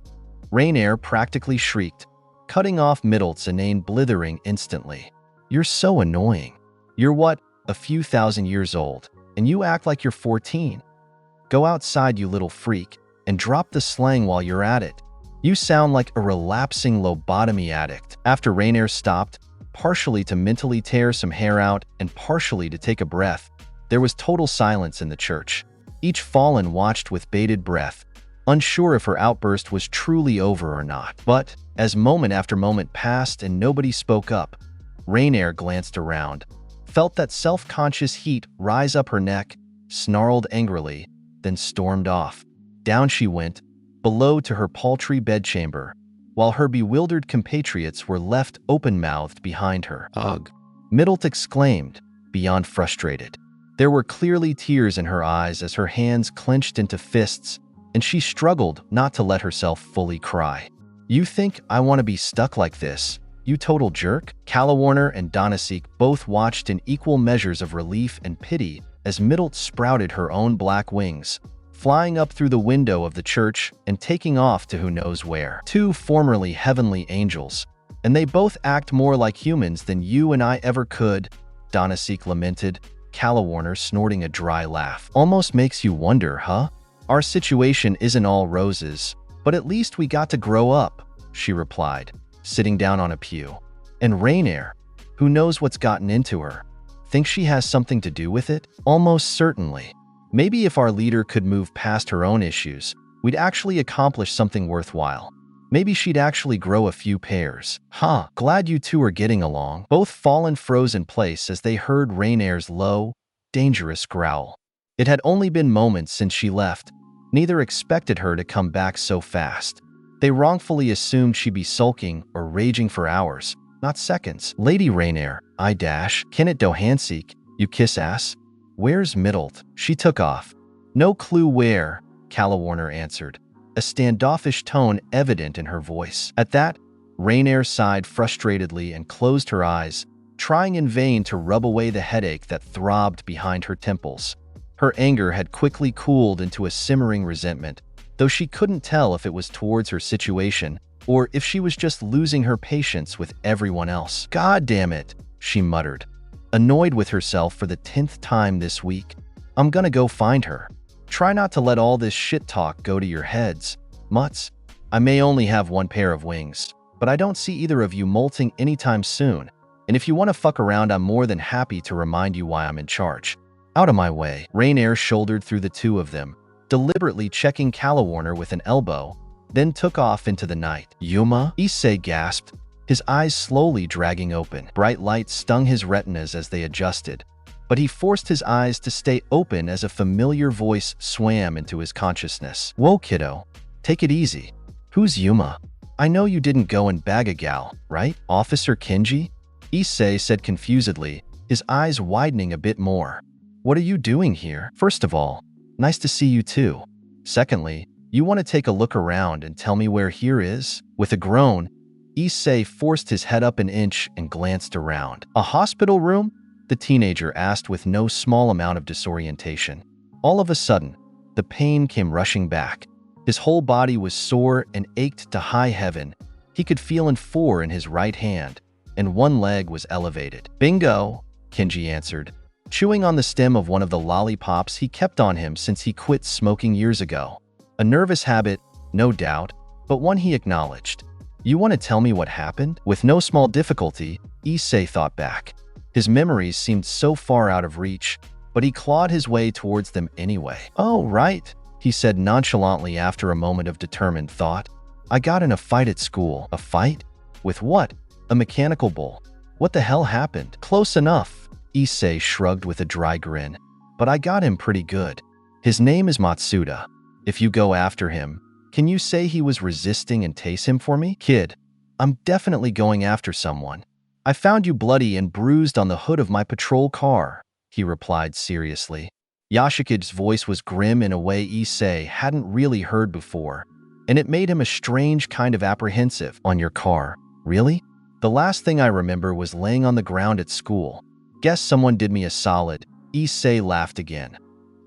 Raynare practically shrieked, cutting off Middlet's inane blithering instantly. You're so annoying. You're what, a few thousand years old, and you act like you're 14. Go outside, you little freak, and drop the slang while you're at it. You sound like a relapsing lobotomy addict. After Raynare stopped, partially to mentally tear some hair out and partially to take a breath, there was total silence in the church. Each fallen watched with bated breath, unsure if her outburst was truly over or not. But, as moment after moment passed and nobody spoke up, Raynare glanced around, felt that self-conscious heat rise up her neck, snarled angrily, then stormed off. Down she went, below to her paltry bedchamber, while her bewildered compatriots were left open-mouthed behind her. Ugh. Middlet exclaimed, beyond frustrated. There were clearly tears in her eyes as her hands clenched into fists, and she struggled not to let herself fully cry. You think I want to be stuck like this, you total jerk? Calawarner and Donasek both watched in equal measures of relief and pity as Middlet sprouted her own black wings, flying up through the window of the church and taking off to who knows where. Two formerly heavenly angels, and they both act more like humans than you and I ever could, Donasek lamented, Calawarner snorting a dry laugh. Almost makes you wonder, huh? Our situation isn't all roses, but at least we got to grow up, she replied, sitting down on a pew. And Raynare, who knows what's gotten into her? Think she has something to do with it? Almost certainly. Maybe if our leader could move past her own issues, we'd actually accomplish something worthwhile. Maybe she'd actually grow a few pairs. Huh, glad you two are getting along. Both Fallen froze in place as they heard Raynare's low, dangerous growl. It had only been moments since she left. Neither expected her to come back so fast. They wrongfully assumed she'd be sulking or raging for hours, not seconds. Lady Raynare, Kenneth Dohansek, you kiss ass? Where's Middled? She took off. No clue where, Calawarner answered, a standoffish tone evident in her voice. At that, Raynare sighed frustratedly and closed her eyes, trying in vain to rub away the headache that throbbed behind her temples. Her anger had quickly cooled into a simmering resentment, though she couldn't tell if it was towards her situation or if she was just losing her patience with everyone else. God damn it, she muttered, annoyed with herself for the 10th time this week. I'm gonna go find her. Try not to let all this shit talk go to your heads, mutts. I may only have one pair of wings, but I don't see either of you molting anytime soon, and if you want to fuck around, I'm more than happy to remind you why I'm in charge. Out of my way. Raynare shouldered through the two of them, deliberately checking Calawarner with an elbow, then took off into the night. Yuma? Issei gasped, his eyes slowly dragging open. Bright light stung his retinas as they adjusted, but he forced his eyes to stay open as a familiar voice swam into his consciousness. Whoa, kiddo. Take it easy. Who's Yuma? I know you didn't go and bag a gal, right? Officer Kinji? Issei said confusedly, his eyes widening a bit more. What are you doing here? First of all, nice to see you too. Secondly, you want to take a look around and tell me where here is? With a groan, Issei forced his head up an inch and glanced around. A hospital room? The teenager asked with no small amount of disorientation. All of a sudden, the pain came rushing back. His whole body was sore and ached to high heaven. He could feel an 4 in his right hand, and one leg was elevated. Bingo, Kinji answered, chewing on the stem of one of the lollipops he kept on him since he quit smoking years ago. A nervous habit, no doubt, but one he acknowledged. You want to tell me what happened? With no small difficulty, Issei thought back. His memories seemed so far out of reach, but he clawed his way towards them anyway. Oh, right, he said nonchalantly after a moment of determined thought. I got in a fight at school. A fight? With what? A mechanical bull. What the hell happened? Close enough, Issei shrugged with a dry grin. But I got him pretty good. His name is Matsuda. If you go after him, can you say he was resisting and tase him for me? Kid, I'm definitely going after someone. I found you bloody and bruised on the hood of my patrol car, he replied seriously. Yashika's voice was grim in a way Issei hadn't really heard before, and it made him a strange kind of apprehensive. On your car? Really? The last thing I remember was laying on the ground at school. Guess someone did me a solid. Issei laughed again,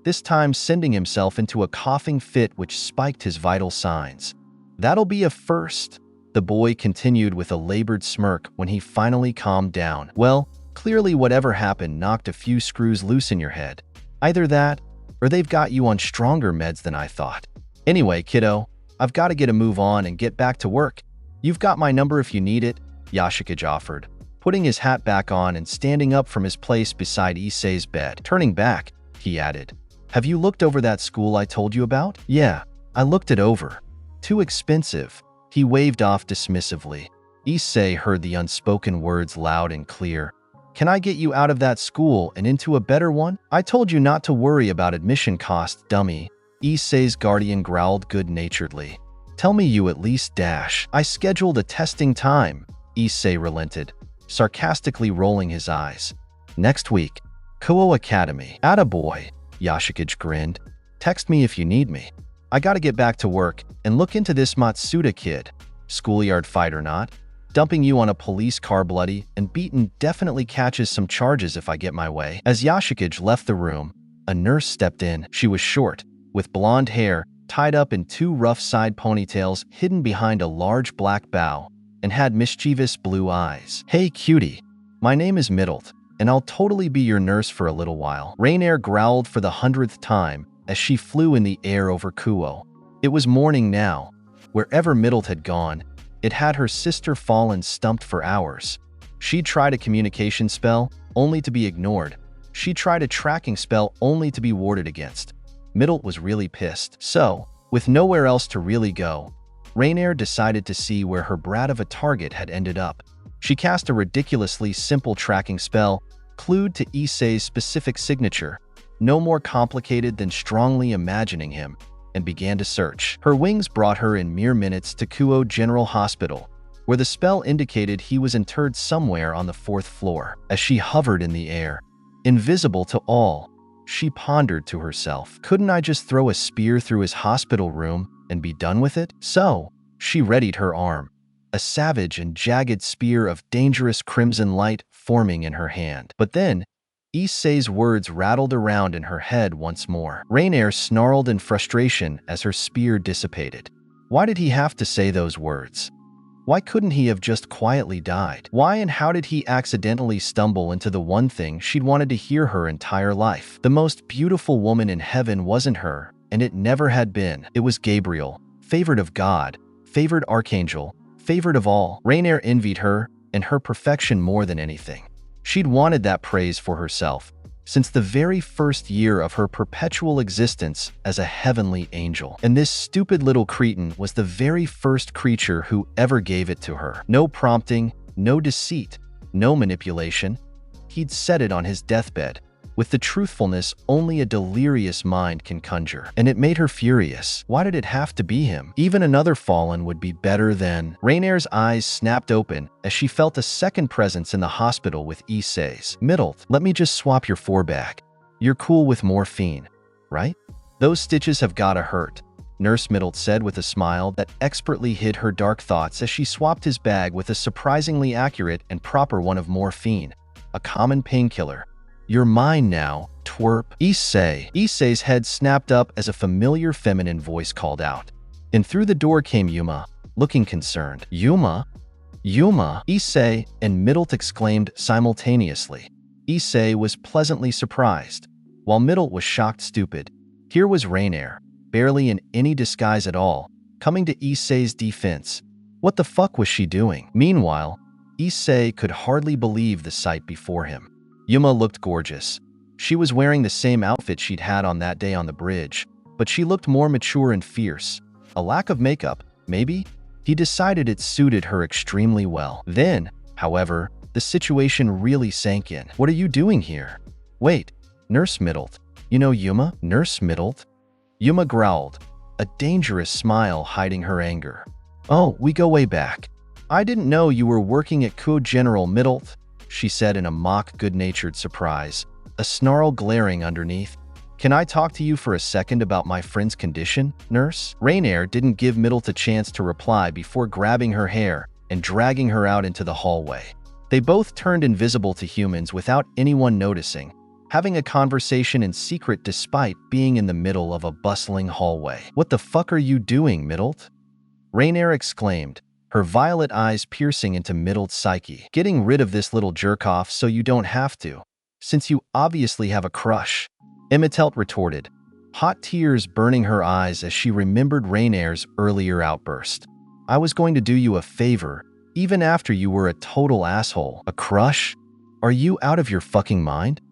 this time sending himself into a coughing fit which spiked his vital signs. That'll be a first, the boy continued with a labored smirk when he finally calmed down. Well, clearly whatever happened knocked a few screws loose in your head. Either that, or they've got you on stronger meds than I thought. Anyway, kiddo, I've got to get a move on and get back to work. You've got my number if you need it, Yashika offered, putting his hat back on and standing up from his place beside Issei's bed. Turning back, he added, have you looked over that school I told you about? Yeah, I looked it over. Too expensive. He waved off dismissively. Issei heard the unspoken words loud and clear. Can I get you out of that school and into a better one? I told you not to worry about admission costs, dummy. Issei's guardian growled good-naturedly. Tell me you at least dash. I scheduled a testing time, Issei relented, sarcastically rolling his eyes. Next week, Kuo Academy. Attaboy, Yashikage grinned. Text me if you need me. I gotta get back to work and look into this Matsuda kid. Schoolyard fight or not, dumping you on a police car bloody and beaten definitely catches some charges if I get my way. As Yashikage left the room, a nurse stepped in. She was short, with blonde hair tied up in two rough side ponytails hidden behind a large black bow, and had mischievous blue eyes. "Hey, cutie. My name is Middlet, and I'll totally be your nurse for a little while," Raynare growled for the 100th time as she flew in the air over Kuo. It was morning now. Wherever Middlet had gone, it had her sister Fallen stumped for hours. She tried a communication spell, only to be ignored. She tried a tracking spell, only to be warded against. Middlet was really pissed. So, with nowhere else to really go, Raynare decided to see where her brat of a target had ended up. She cast a ridiculously simple tracking spell, clued to Issei's specific signature, no more complicated than strongly imagining him, and began to search. Her wings brought her in mere minutes to Kuo General Hospital, where the spell indicated he was interred somewhere on the 4th floor. As she hovered in the air, invisible to all, she pondered to herself, couldn't I just throw a spear through his hospital room and be done with it? So, she readied her arm, a savage and jagged spear of dangerous crimson light forming in her hand. But then, Issei's words rattled around in her head once more. Raynare snarled in frustration as her spear dissipated. Why did he have to say those words? Why couldn't he have just quietly died? Why and how did he accidentally stumble into the one thing she'd wanted to hear her entire life? The most beautiful woman in heaven wasn't her, and it never had been. It was Gabriel, favored of God, favored archangel, favored of all. Raynare envied her and her perfection more than anything. She'd wanted that praise for herself since the very first year of her perpetual existence as a heavenly angel. And this stupid little cretin was the very first creature who ever gave it to her. No prompting, no deceit, no manipulation. He'd said it on his deathbed, with the truthfulness only a delirious mind can conjure. And it made her furious. Why did it have to be him? Even another Fallen would be better than... Raynare's eyes snapped open as she felt a second presence in the hospital with Issei's. "Middlet, let me just swap your forebag. You're cool with morphine, right? Those stitches have gotta hurt," Nurse Middlet said with a smile that expertly hid her dark thoughts as she swapped his bag with a surprisingly accurate and proper one of morphine, a common painkiller. "You're mine now, twerp." "Issei." Issei's head snapped up as a familiar feminine voice called out. And through the door came Yuma, looking concerned. "Yuma? Yuma?" Issei and Middlet exclaimed simultaneously. Issei was pleasantly surprised, while Middlet was shocked stupid. Here was Raynare, barely in any disguise at all, coming to Issei's defense. What the fuck was she doing? Meanwhile, Issei could hardly believe the sight before him. Yuma looked gorgeous. She was wearing the same outfit she'd had on that day on the bridge, but she looked more mature and fierce. A lack of makeup, maybe? He decided it suited her extremely well. Then, however, the situation really sank in. "What are you doing here?" "Wait, Nurse Middlet. You know Yuma?" "Nurse Middlet?" Yuma growled, a dangerous smile hiding her anger. "Oh, we go way back. I didn't know you were working at Kuo General Middlet," she said in a mock good-natured surprise, a snarl glaring underneath. "Can I talk to you for a second about my friend's condition, nurse?" Raynare didn't give Middlet a chance to reply before grabbing her hair and dragging her out into the hallway. They both turned invisible to humans without anyone noticing, having a conversation in secret despite being in the middle of a bustling hallway. "What the fuck are you doing, Middlet?" Raynare exclaimed, her violet eyes piercing into Middlet's psyche. "Getting rid of this little jerk-off so you don't have to, since you obviously have a crush," Middlet retorted, hot tears burning her eyes as she remembered Raynare's earlier outburst. "I was going to do you a favor, even after you were a total asshole." "A crush? Are you out of your fucking mind?"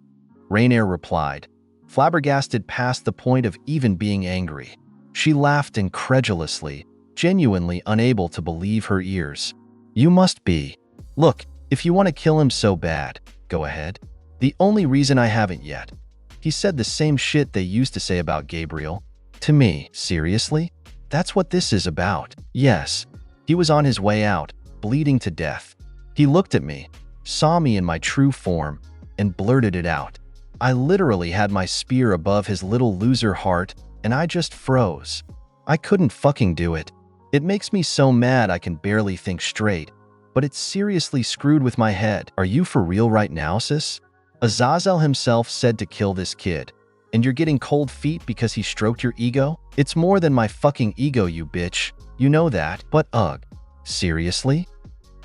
Raynare replied, flabbergasted past the point of even being angry. She laughed incredulously, genuinely unable to believe her ears. "You must be. Look, if you want to kill him so bad, go ahead. The only reason I haven't yet." He said the same shit they used to say about Gabriel. To me. Seriously? That's what this is about. Yes. He was on his way out, bleeding to death. He looked at me, saw me in my true form, and blurted it out. I literally had my spear above his little loser heart, and I just froze. I couldn't fucking do it. It makes me so mad I can barely think straight, but it's seriously screwed with my head. "Are you for real right now, sis?" Azazel himself said to kill this kid, And you're getting cold feet because he stroked your ego? It's more than my fucking ego, you bitch. You know that, but ugh. Seriously?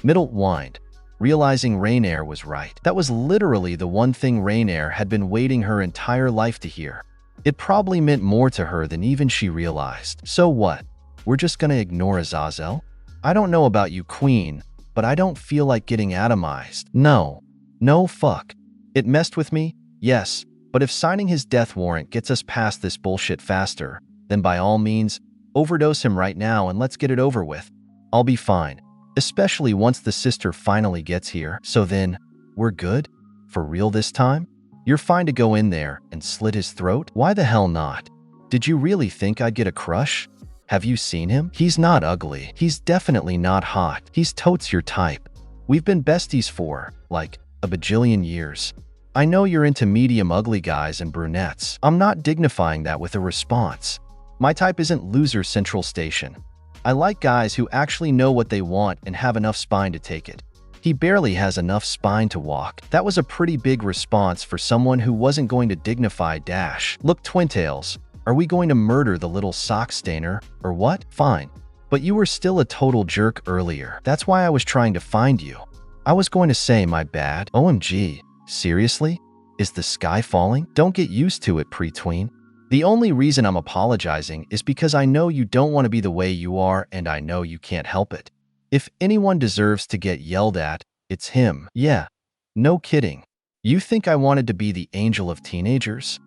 Middle whined, realizing Raynare was right. That was literally the one thing Raynare had been waiting her entire life to hear. It probably meant more to her than even she realized. So what? We're just gonna ignore Azazel? I don't know about you, Queen, but I don't feel like getting atomized. No. No fuck. It messed with me, yes, but if signing his death warrant gets us past this bullshit faster, then by all means, overdose him right now and let's get it over with. I'll be fine, especially once the sister finally gets here. So then, we're good? For real this time? You're fine to go in there and slit his throat? Why the hell not? Did you really think I'd get a crush? Have you seen him? He's not ugly. He's definitely not hot. He's totes your type. We've been besties for, like, a bajillion years. I know you're into medium ugly guys and brunettes. I'm not dignifying that with a response. My type isn't loser central station. I like guys who actually know what they want and have enough spine to take it. He barely has enough spine to walk. That was a pretty big response for someone who wasn't going to dignify dash. Look, Twintails, are we going to murder the little sock stainer, or what? Fine. But you were still a total jerk earlier. That's why I was trying to find you. I was going to say my bad. OMG. Seriously? Is the sky falling? Don't get used to it, pre-tween. The only reason I'm apologizing is because I know you don't want to be the way you are and I know you can't help it. If anyone deserves to get yelled at, it's him. Yeah. No kidding. You think I wanted to be the angel of teenagers?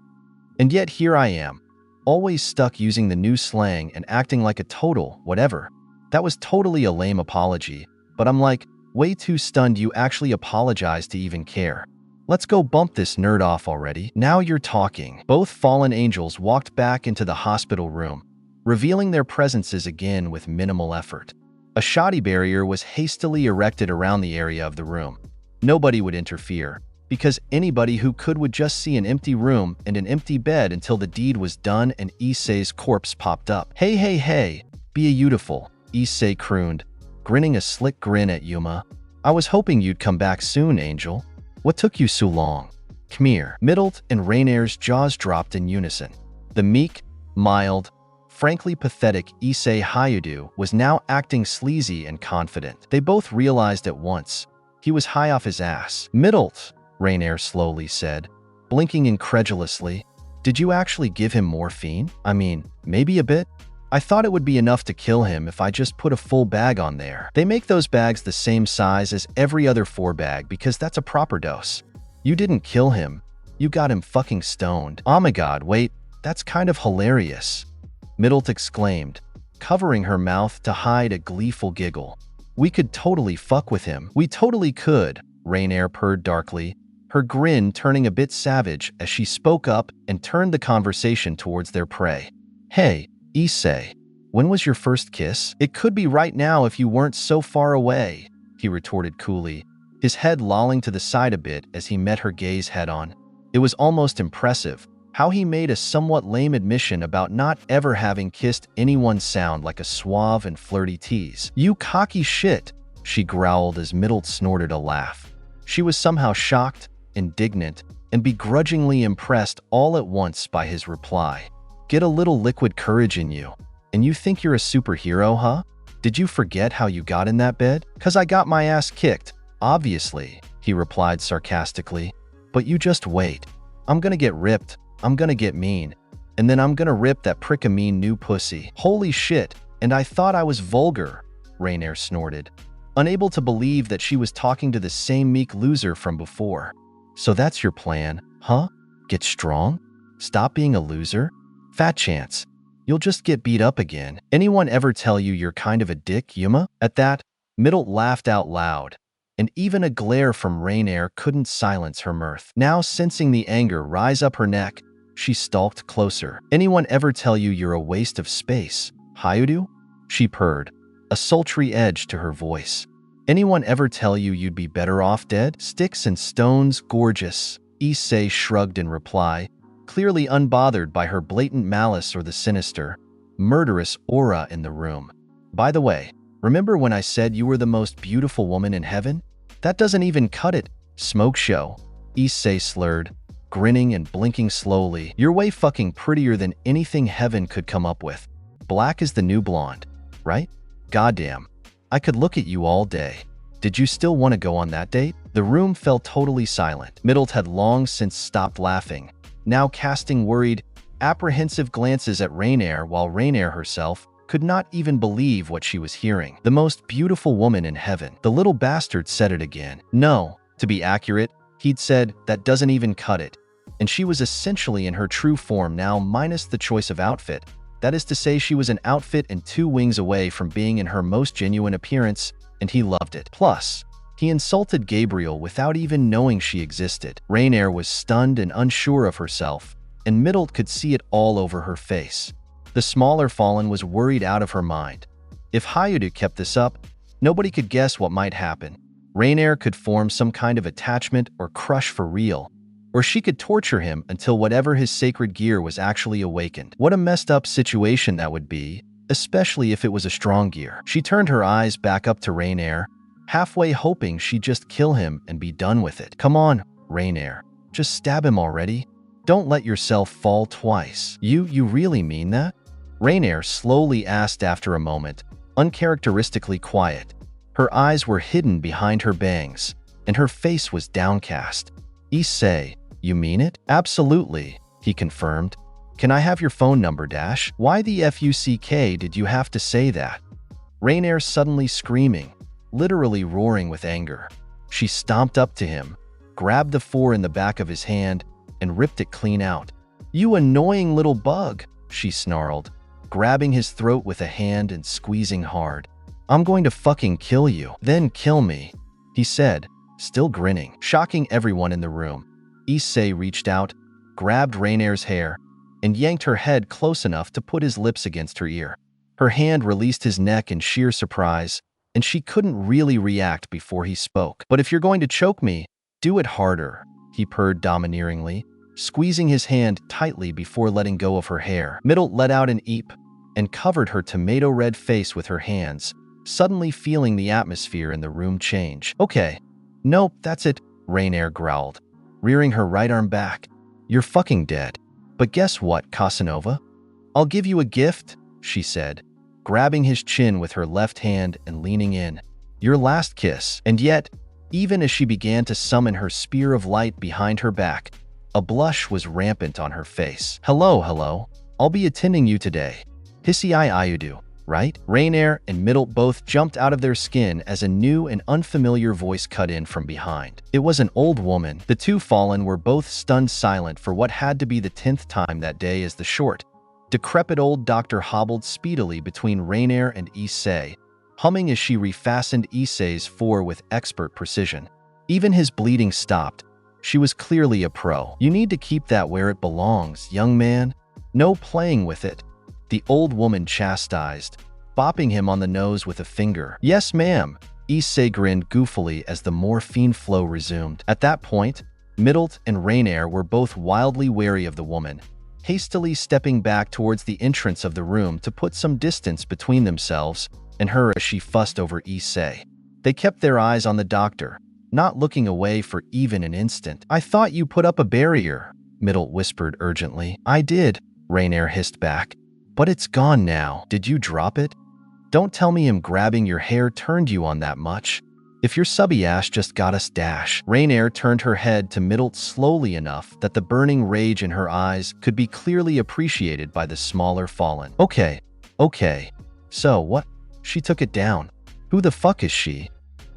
And yet here I am, always stuck using the new slang and acting like a total whatever. That was totally a lame apology, but I'm like, way too stunned you actually apologize to even care. Let's go bump this nerd off already. Now you're talking. Both fallen angels walked back into the hospital room, revealing their presences again with minimal effort. A shoddy barrier was hastily erected around the area of the room. Nobody would interfere, because anybody who could would just see an empty room and an empty bed until the deed was done and Issei's corpse popped up. Hey, hey, hey, be a beautiful, Issei crooned, grinning a slick grin at Yuma. I was hoping you'd come back soon, Angel. What took you so long? Come here. Middlet and Raynare's jaws dropped in unison. The meek, mild, frankly pathetic Issei Hayudu was now acting sleazy and confident. They both realized at once. He was high off his ass. Middlet, Raynare slowly said, blinking incredulously. Did you actually give him morphine? I mean, maybe a bit? I thought it would be enough to kill him if I just put a full bag on there. They make those bags the same size as every other 4-bag because that's a proper dose. You didn't kill him. You got him fucking stoned. Oh my god, wait, that's kind of hilarious. Middlet exclaimed, covering her mouth to hide a gleeful giggle. We could totally fuck with him. We totally could, Raynare purred darkly, her grin turning a bit savage as she spoke up and turned the conversation towards their prey. Hey, Issei, when was your first kiss? It could be right now if you weren't so far away, he retorted coolly, his head lolling to the side a bit as he met her gaze head-on. It was almost impressive how he made a somewhat lame admission about not ever having kissed anyone sound like a suave and flirty tease. You cocky shit, she growled as Middlet snorted a laugh. She was somehow shocked, indignant, and begrudgingly impressed all at once by his reply. Get a little liquid courage in you. And you think you're a superhero, huh? Did you forget how you got in that bed? 'Cause I got my ass kicked, obviously, he replied sarcastically. But you just wait. I'm gonna get ripped, I'm gonna get mean, and then I'm gonna rip that prick a mean new pussy. Holy shit, and I thought I was vulgar, Raynare snorted, unable to believe that she was talking to the same meek loser from before. So that's your plan, huh? Get strong? Stop being a loser? Fat chance. You'll just get beat up again. Anyone ever tell you you're kind of a dick, Yuma? At that, Middlet laughed out loud, and even a glare from Raynare couldn't silence her mirth. Now sensing the anger rise up her neck, she stalked closer. Anyone ever tell you you're a waste of space, Hayudu? She purred, a sultry edge to her voice. Anyone ever tell you you'd be better off dead? Sticks and stones, gorgeous, Issei shrugged in reply, clearly unbothered by her blatant malice or the sinister, murderous aura in the room. By the way, remember when I said you were the most beautiful woman in heaven? That doesn't even cut it, smoke show, Issei slurred, grinning and blinking slowly. "You're way fucking prettier than anything heaven could come up with. Black is the new blonde, right? Goddamn. I could look at you all day. Did you still want to go on that date?" The room fell totally silent. Middle had long since stopped laughing, now casting worried, apprehensive glances at Raynare, while Raynare herself could not even believe what she was hearing. "The most beautiful woman in heaven." The little bastard said it again. No, to be accurate, he'd said, "That doesn't even cut it." And she was essentially in her true form now, minus the choice of outfit. That is to say, she was an outfit and 2 wings away from being in her most genuine appearance, and he loved it. Plus, he insulted Gabriel without even knowing she existed. Raynare was stunned and unsure of herself, and Middle could see it all over her face. The smaller Fallen was worried out of her mind. If Hayudu kept this up, nobody could guess what might happen. Raynare could form some kind of attachment or crush for real, or she could torture him until whatever his sacred gear was actually awakened. What a messed up situation that would be, especially if it was a strong gear. She turned her eyes back up to Raynare, halfway hoping she'd just kill him and be done with it. "Come on, Raynare. Just stab him already. Don't let yourself fall twice." You really mean that?" Raynare slowly asked after a moment, uncharacteristically quiet. Her eyes were hidden behind her bangs, and her face was downcast. "Issei, you mean it?" "Absolutely," he confirmed. "Can I have your phone number, Dash?" "Why the fuck did you have to say that?" Raynare suddenly screaming, literally roaring with anger. She stomped up to him, grabbed the 4 in the back of his hand, and ripped it clean out. "You annoying little bug," she snarled, grabbing his throat with a hand and squeezing hard. "I'm going to fucking kill you." "Then kill me," he said, still grinning, shocking everyone in the room. Issei reached out, grabbed Raynare's hair, and yanked her head close enough to put his lips against her ear. Her hand released his neck in sheer surprise, and she couldn't really react before he spoke. "But if you're going to choke me, do it harder," he purred domineeringly, squeezing his hand tightly before letting go of her hair. Middle let out an eep and covered her tomato-red face with her hands, suddenly feeling the atmosphere in the room change. "Okay. Nope, that's it," Raynare growled, rearing her right arm back. "You're fucking dead. But guess what, Casanova? I'll give you a gift," she said, grabbing his chin with her left hand and leaning in. "Your last kiss." And yet, even as she began to summon her spear of light behind her back, a blush was rampant on her face. Hello. I'll be attending you today. Hissei Ayudu, right?" Raynare and Middle both jumped out of their skin as a new and unfamiliar voice cut in from behind. It was an old woman. The 2 Fallen were both stunned silent for what had to be the 10th time that day as the short, decrepit old doctor hobbled speedily between Raynare and Issei, humming as she refastened Issei's 4 with expert precision. Even his bleeding stopped. She was clearly a pro. "You need to keep that where it belongs, young man. No playing with it," the old woman chastised, bopping him on the nose with a finger. "Yes, ma'am." Issei grinned goofily as the morphine flow resumed. At that point, Middle and Raynare were both wildly wary of the woman, hastily stepping back towards the entrance of the room to put some distance between themselves and her as she fussed over Issei. They kept their eyes on the doctor, not looking away for even an instant. "I thought you put up a barrier," Middle whispered urgently. "I did," Raynare hissed back. "But it's gone now. Did you drop it? Don't tell me him grabbing your hair turned you on that much. If your subby ass just got us Dash." Raynare turned her head to Middle slowly enough that the burning rage in her eyes could be clearly appreciated by the smaller Fallen. Okay. So what?" She took it down. "Who the fuck is she?"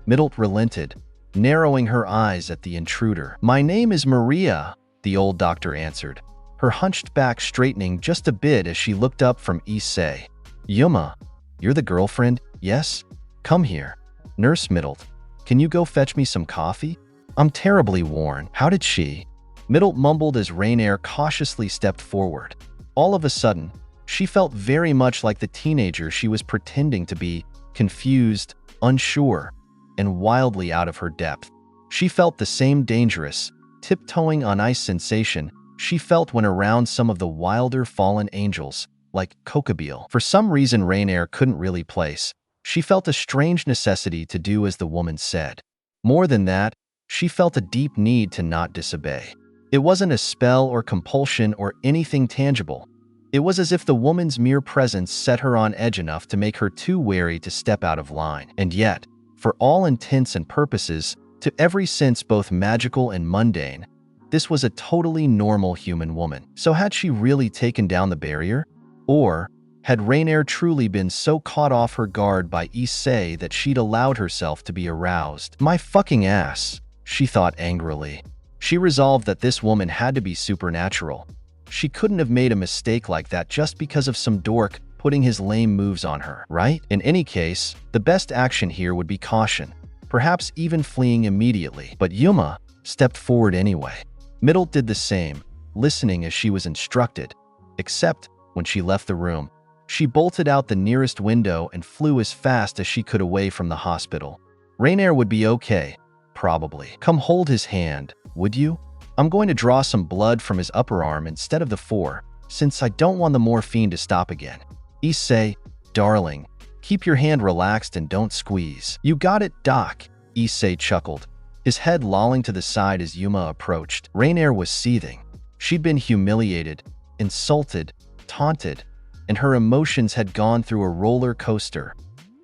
Middle relented, narrowing her eyes at the intruder. "My name is Maria," the old doctor answered, her hunched back straightening just a bit as she looked up from Issei. "Yuma, you're the girlfriend, yes? Come here. Nurse Middle, can you go fetch me some coffee? I'm terribly worn." "How did she?" Middle mumbled as Raynare cautiously stepped forward. All of a sudden, she felt very much like the teenager she was pretending to be, confused, unsure, and wildly out of her depth. She felt the same dangerous, tiptoeing on ice sensation she felt when around some of the wilder fallen angels, like Kokobeel. For some reason Raynare couldn't really place, she felt a strange necessity to do as the woman said. More than that, she felt a deep need to not disobey. It wasn't a spell or compulsion or anything tangible. It was as if the woman's mere presence set her on edge enough to make her too wary to step out of line. And yet, for all intents and purposes, to every sense both magical and mundane, this was a totally normal human woman. So had she really taken down the barrier? Or had Raynare truly been so caught off her guard by Issei that she'd allowed herself to be aroused? My fucking ass, she thought angrily. She resolved that this woman had to be supernatural. She couldn't have made a mistake like that just because of some dork putting his lame moves on her, right? In any case, the best action here would be caution, perhaps even fleeing immediately. But Yuma stepped forward anyway. Middle did the same, listening as she was instructed, except when she left the room. She bolted out the nearest window and flew as fast as she could away from the hospital. Raynare would be okay, probably. Come hold his hand, would you? I'm going to draw some blood from his upper arm instead of the fore, since I don't want the morphine to stop again. Issei, darling, keep your hand relaxed and don't squeeze. You got it, Doc, Issei chuckled, his head lolling to the side as Yuma approached. Raynare was seething. She'd been humiliated, insulted, taunted, and her emotions had gone through a roller coaster,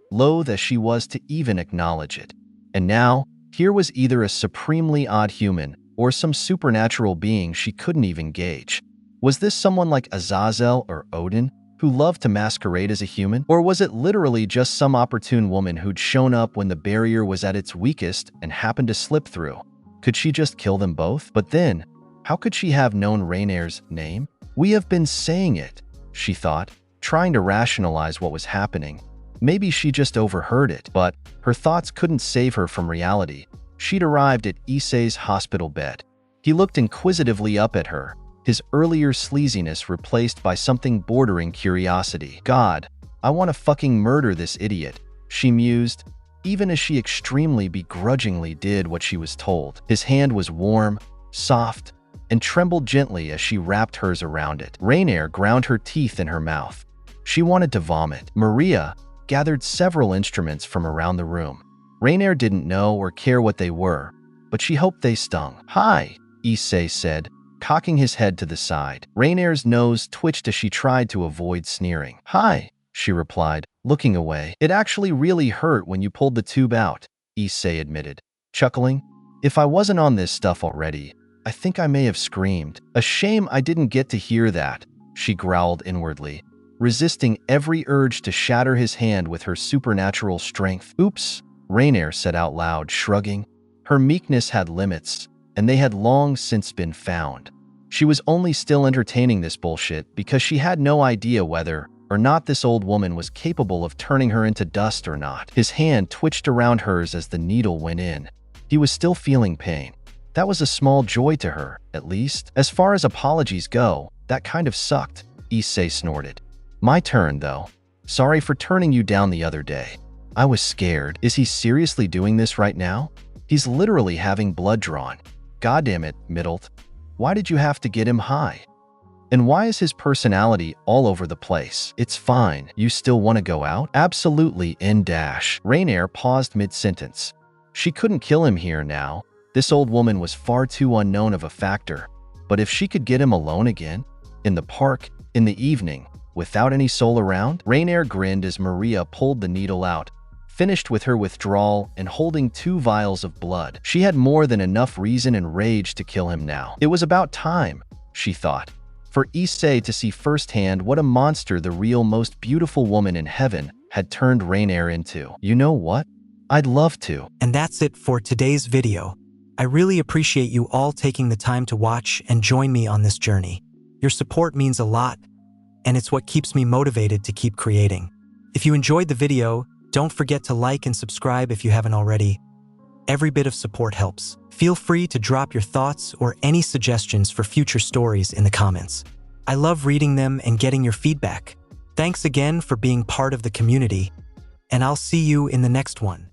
loath as she was to even acknowledge it. And now, here was either a supremely odd human or some supernatural being she couldn't even gauge. Was this someone like Azazel or Odin, who loved to masquerade as a human? Or was it literally just some opportune woman who'd shown up when the barrier was at its weakest and happened to slip through? Could she just kill them both? But then, how could she have known Raynare's name? We have been saying it, she thought, trying to rationalize what was happening. Maybe she just overheard it, but her thoughts couldn't save her from reality. She'd arrived at Issei's hospital bed. He looked inquisitively up at her, his earlier sleaziness replaced by something bordering curiosity. God, I want to fucking murder this idiot, she mused, even as she extremely begrudgingly did what she was told. His hand was warm, soft, and trembled gently as she wrapped hers around it. Raynare ground her teeth in her mouth. She wanted to vomit. Maria gathered several instruments from around the room. Raynare didn't know or care what they were, but she hoped they stung. Hi, Issei said, cocking his head to the side. Raynare's nose twitched as she tried to avoid sneering. Hi, she replied, looking away. It actually really hurt when you pulled the tube out, Issei admitted, chuckling. If I wasn't on this stuff already, I think I may have screamed. A shame I didn't get to hear that, she growled inwardly, resisting every urge to shatter his hand with her supernatural strength. Oops, Raynare said out loud, shrugging. Her meekness had limits, and they had long since been found. She was only still entertaining this bullshit because she had no idea whether or not this old woman was capable of turning her into dust or not. His hand twitched around hers as the needle went in. He was still feeling pain. That was a small joy to her, at least. As far as apologies go, that kind of sucked, Issei snorted. My turn, though. Sorry for turning you down the other day. I was scared. Is he seriously doing this right now? He's literally having blood drawn. Goddamn it, Middle. Why did you have to get him high? And why is his personality all over the place? It's fine. You still want to go out? Absolutely, N-dash. Raynare paused mid-sentence. She couldn't kill him here now. This old woman was far too unknown of a factor. But if she could get him alone again, in the park, in the evening, without any soul around? Raynare grinned as Maria pulled the needle out, finished with her withdrawal and holding 2 vials of blood. She had more than enough reason and rage to kill him now. It was about time, she thought, for Issei to see firsthand what a monster the real most beautiful woman in heaven had turned Raynare into. You know what? I'd love to. And that's it for today's video. I really appreciate you all taking the time to watch and join me on this journey. Your support means a lot, and it's what keeps me motivated to keep creating. If you enjoyed the video, don't forget to like and subscribe if you haven't already. Every bit of support helps. Feel free to drop your thoughts or any suggestions for future stories in the comments. I love reading them and getting your feedback. Thanks again for being part of the community, and I'll see you in the next one.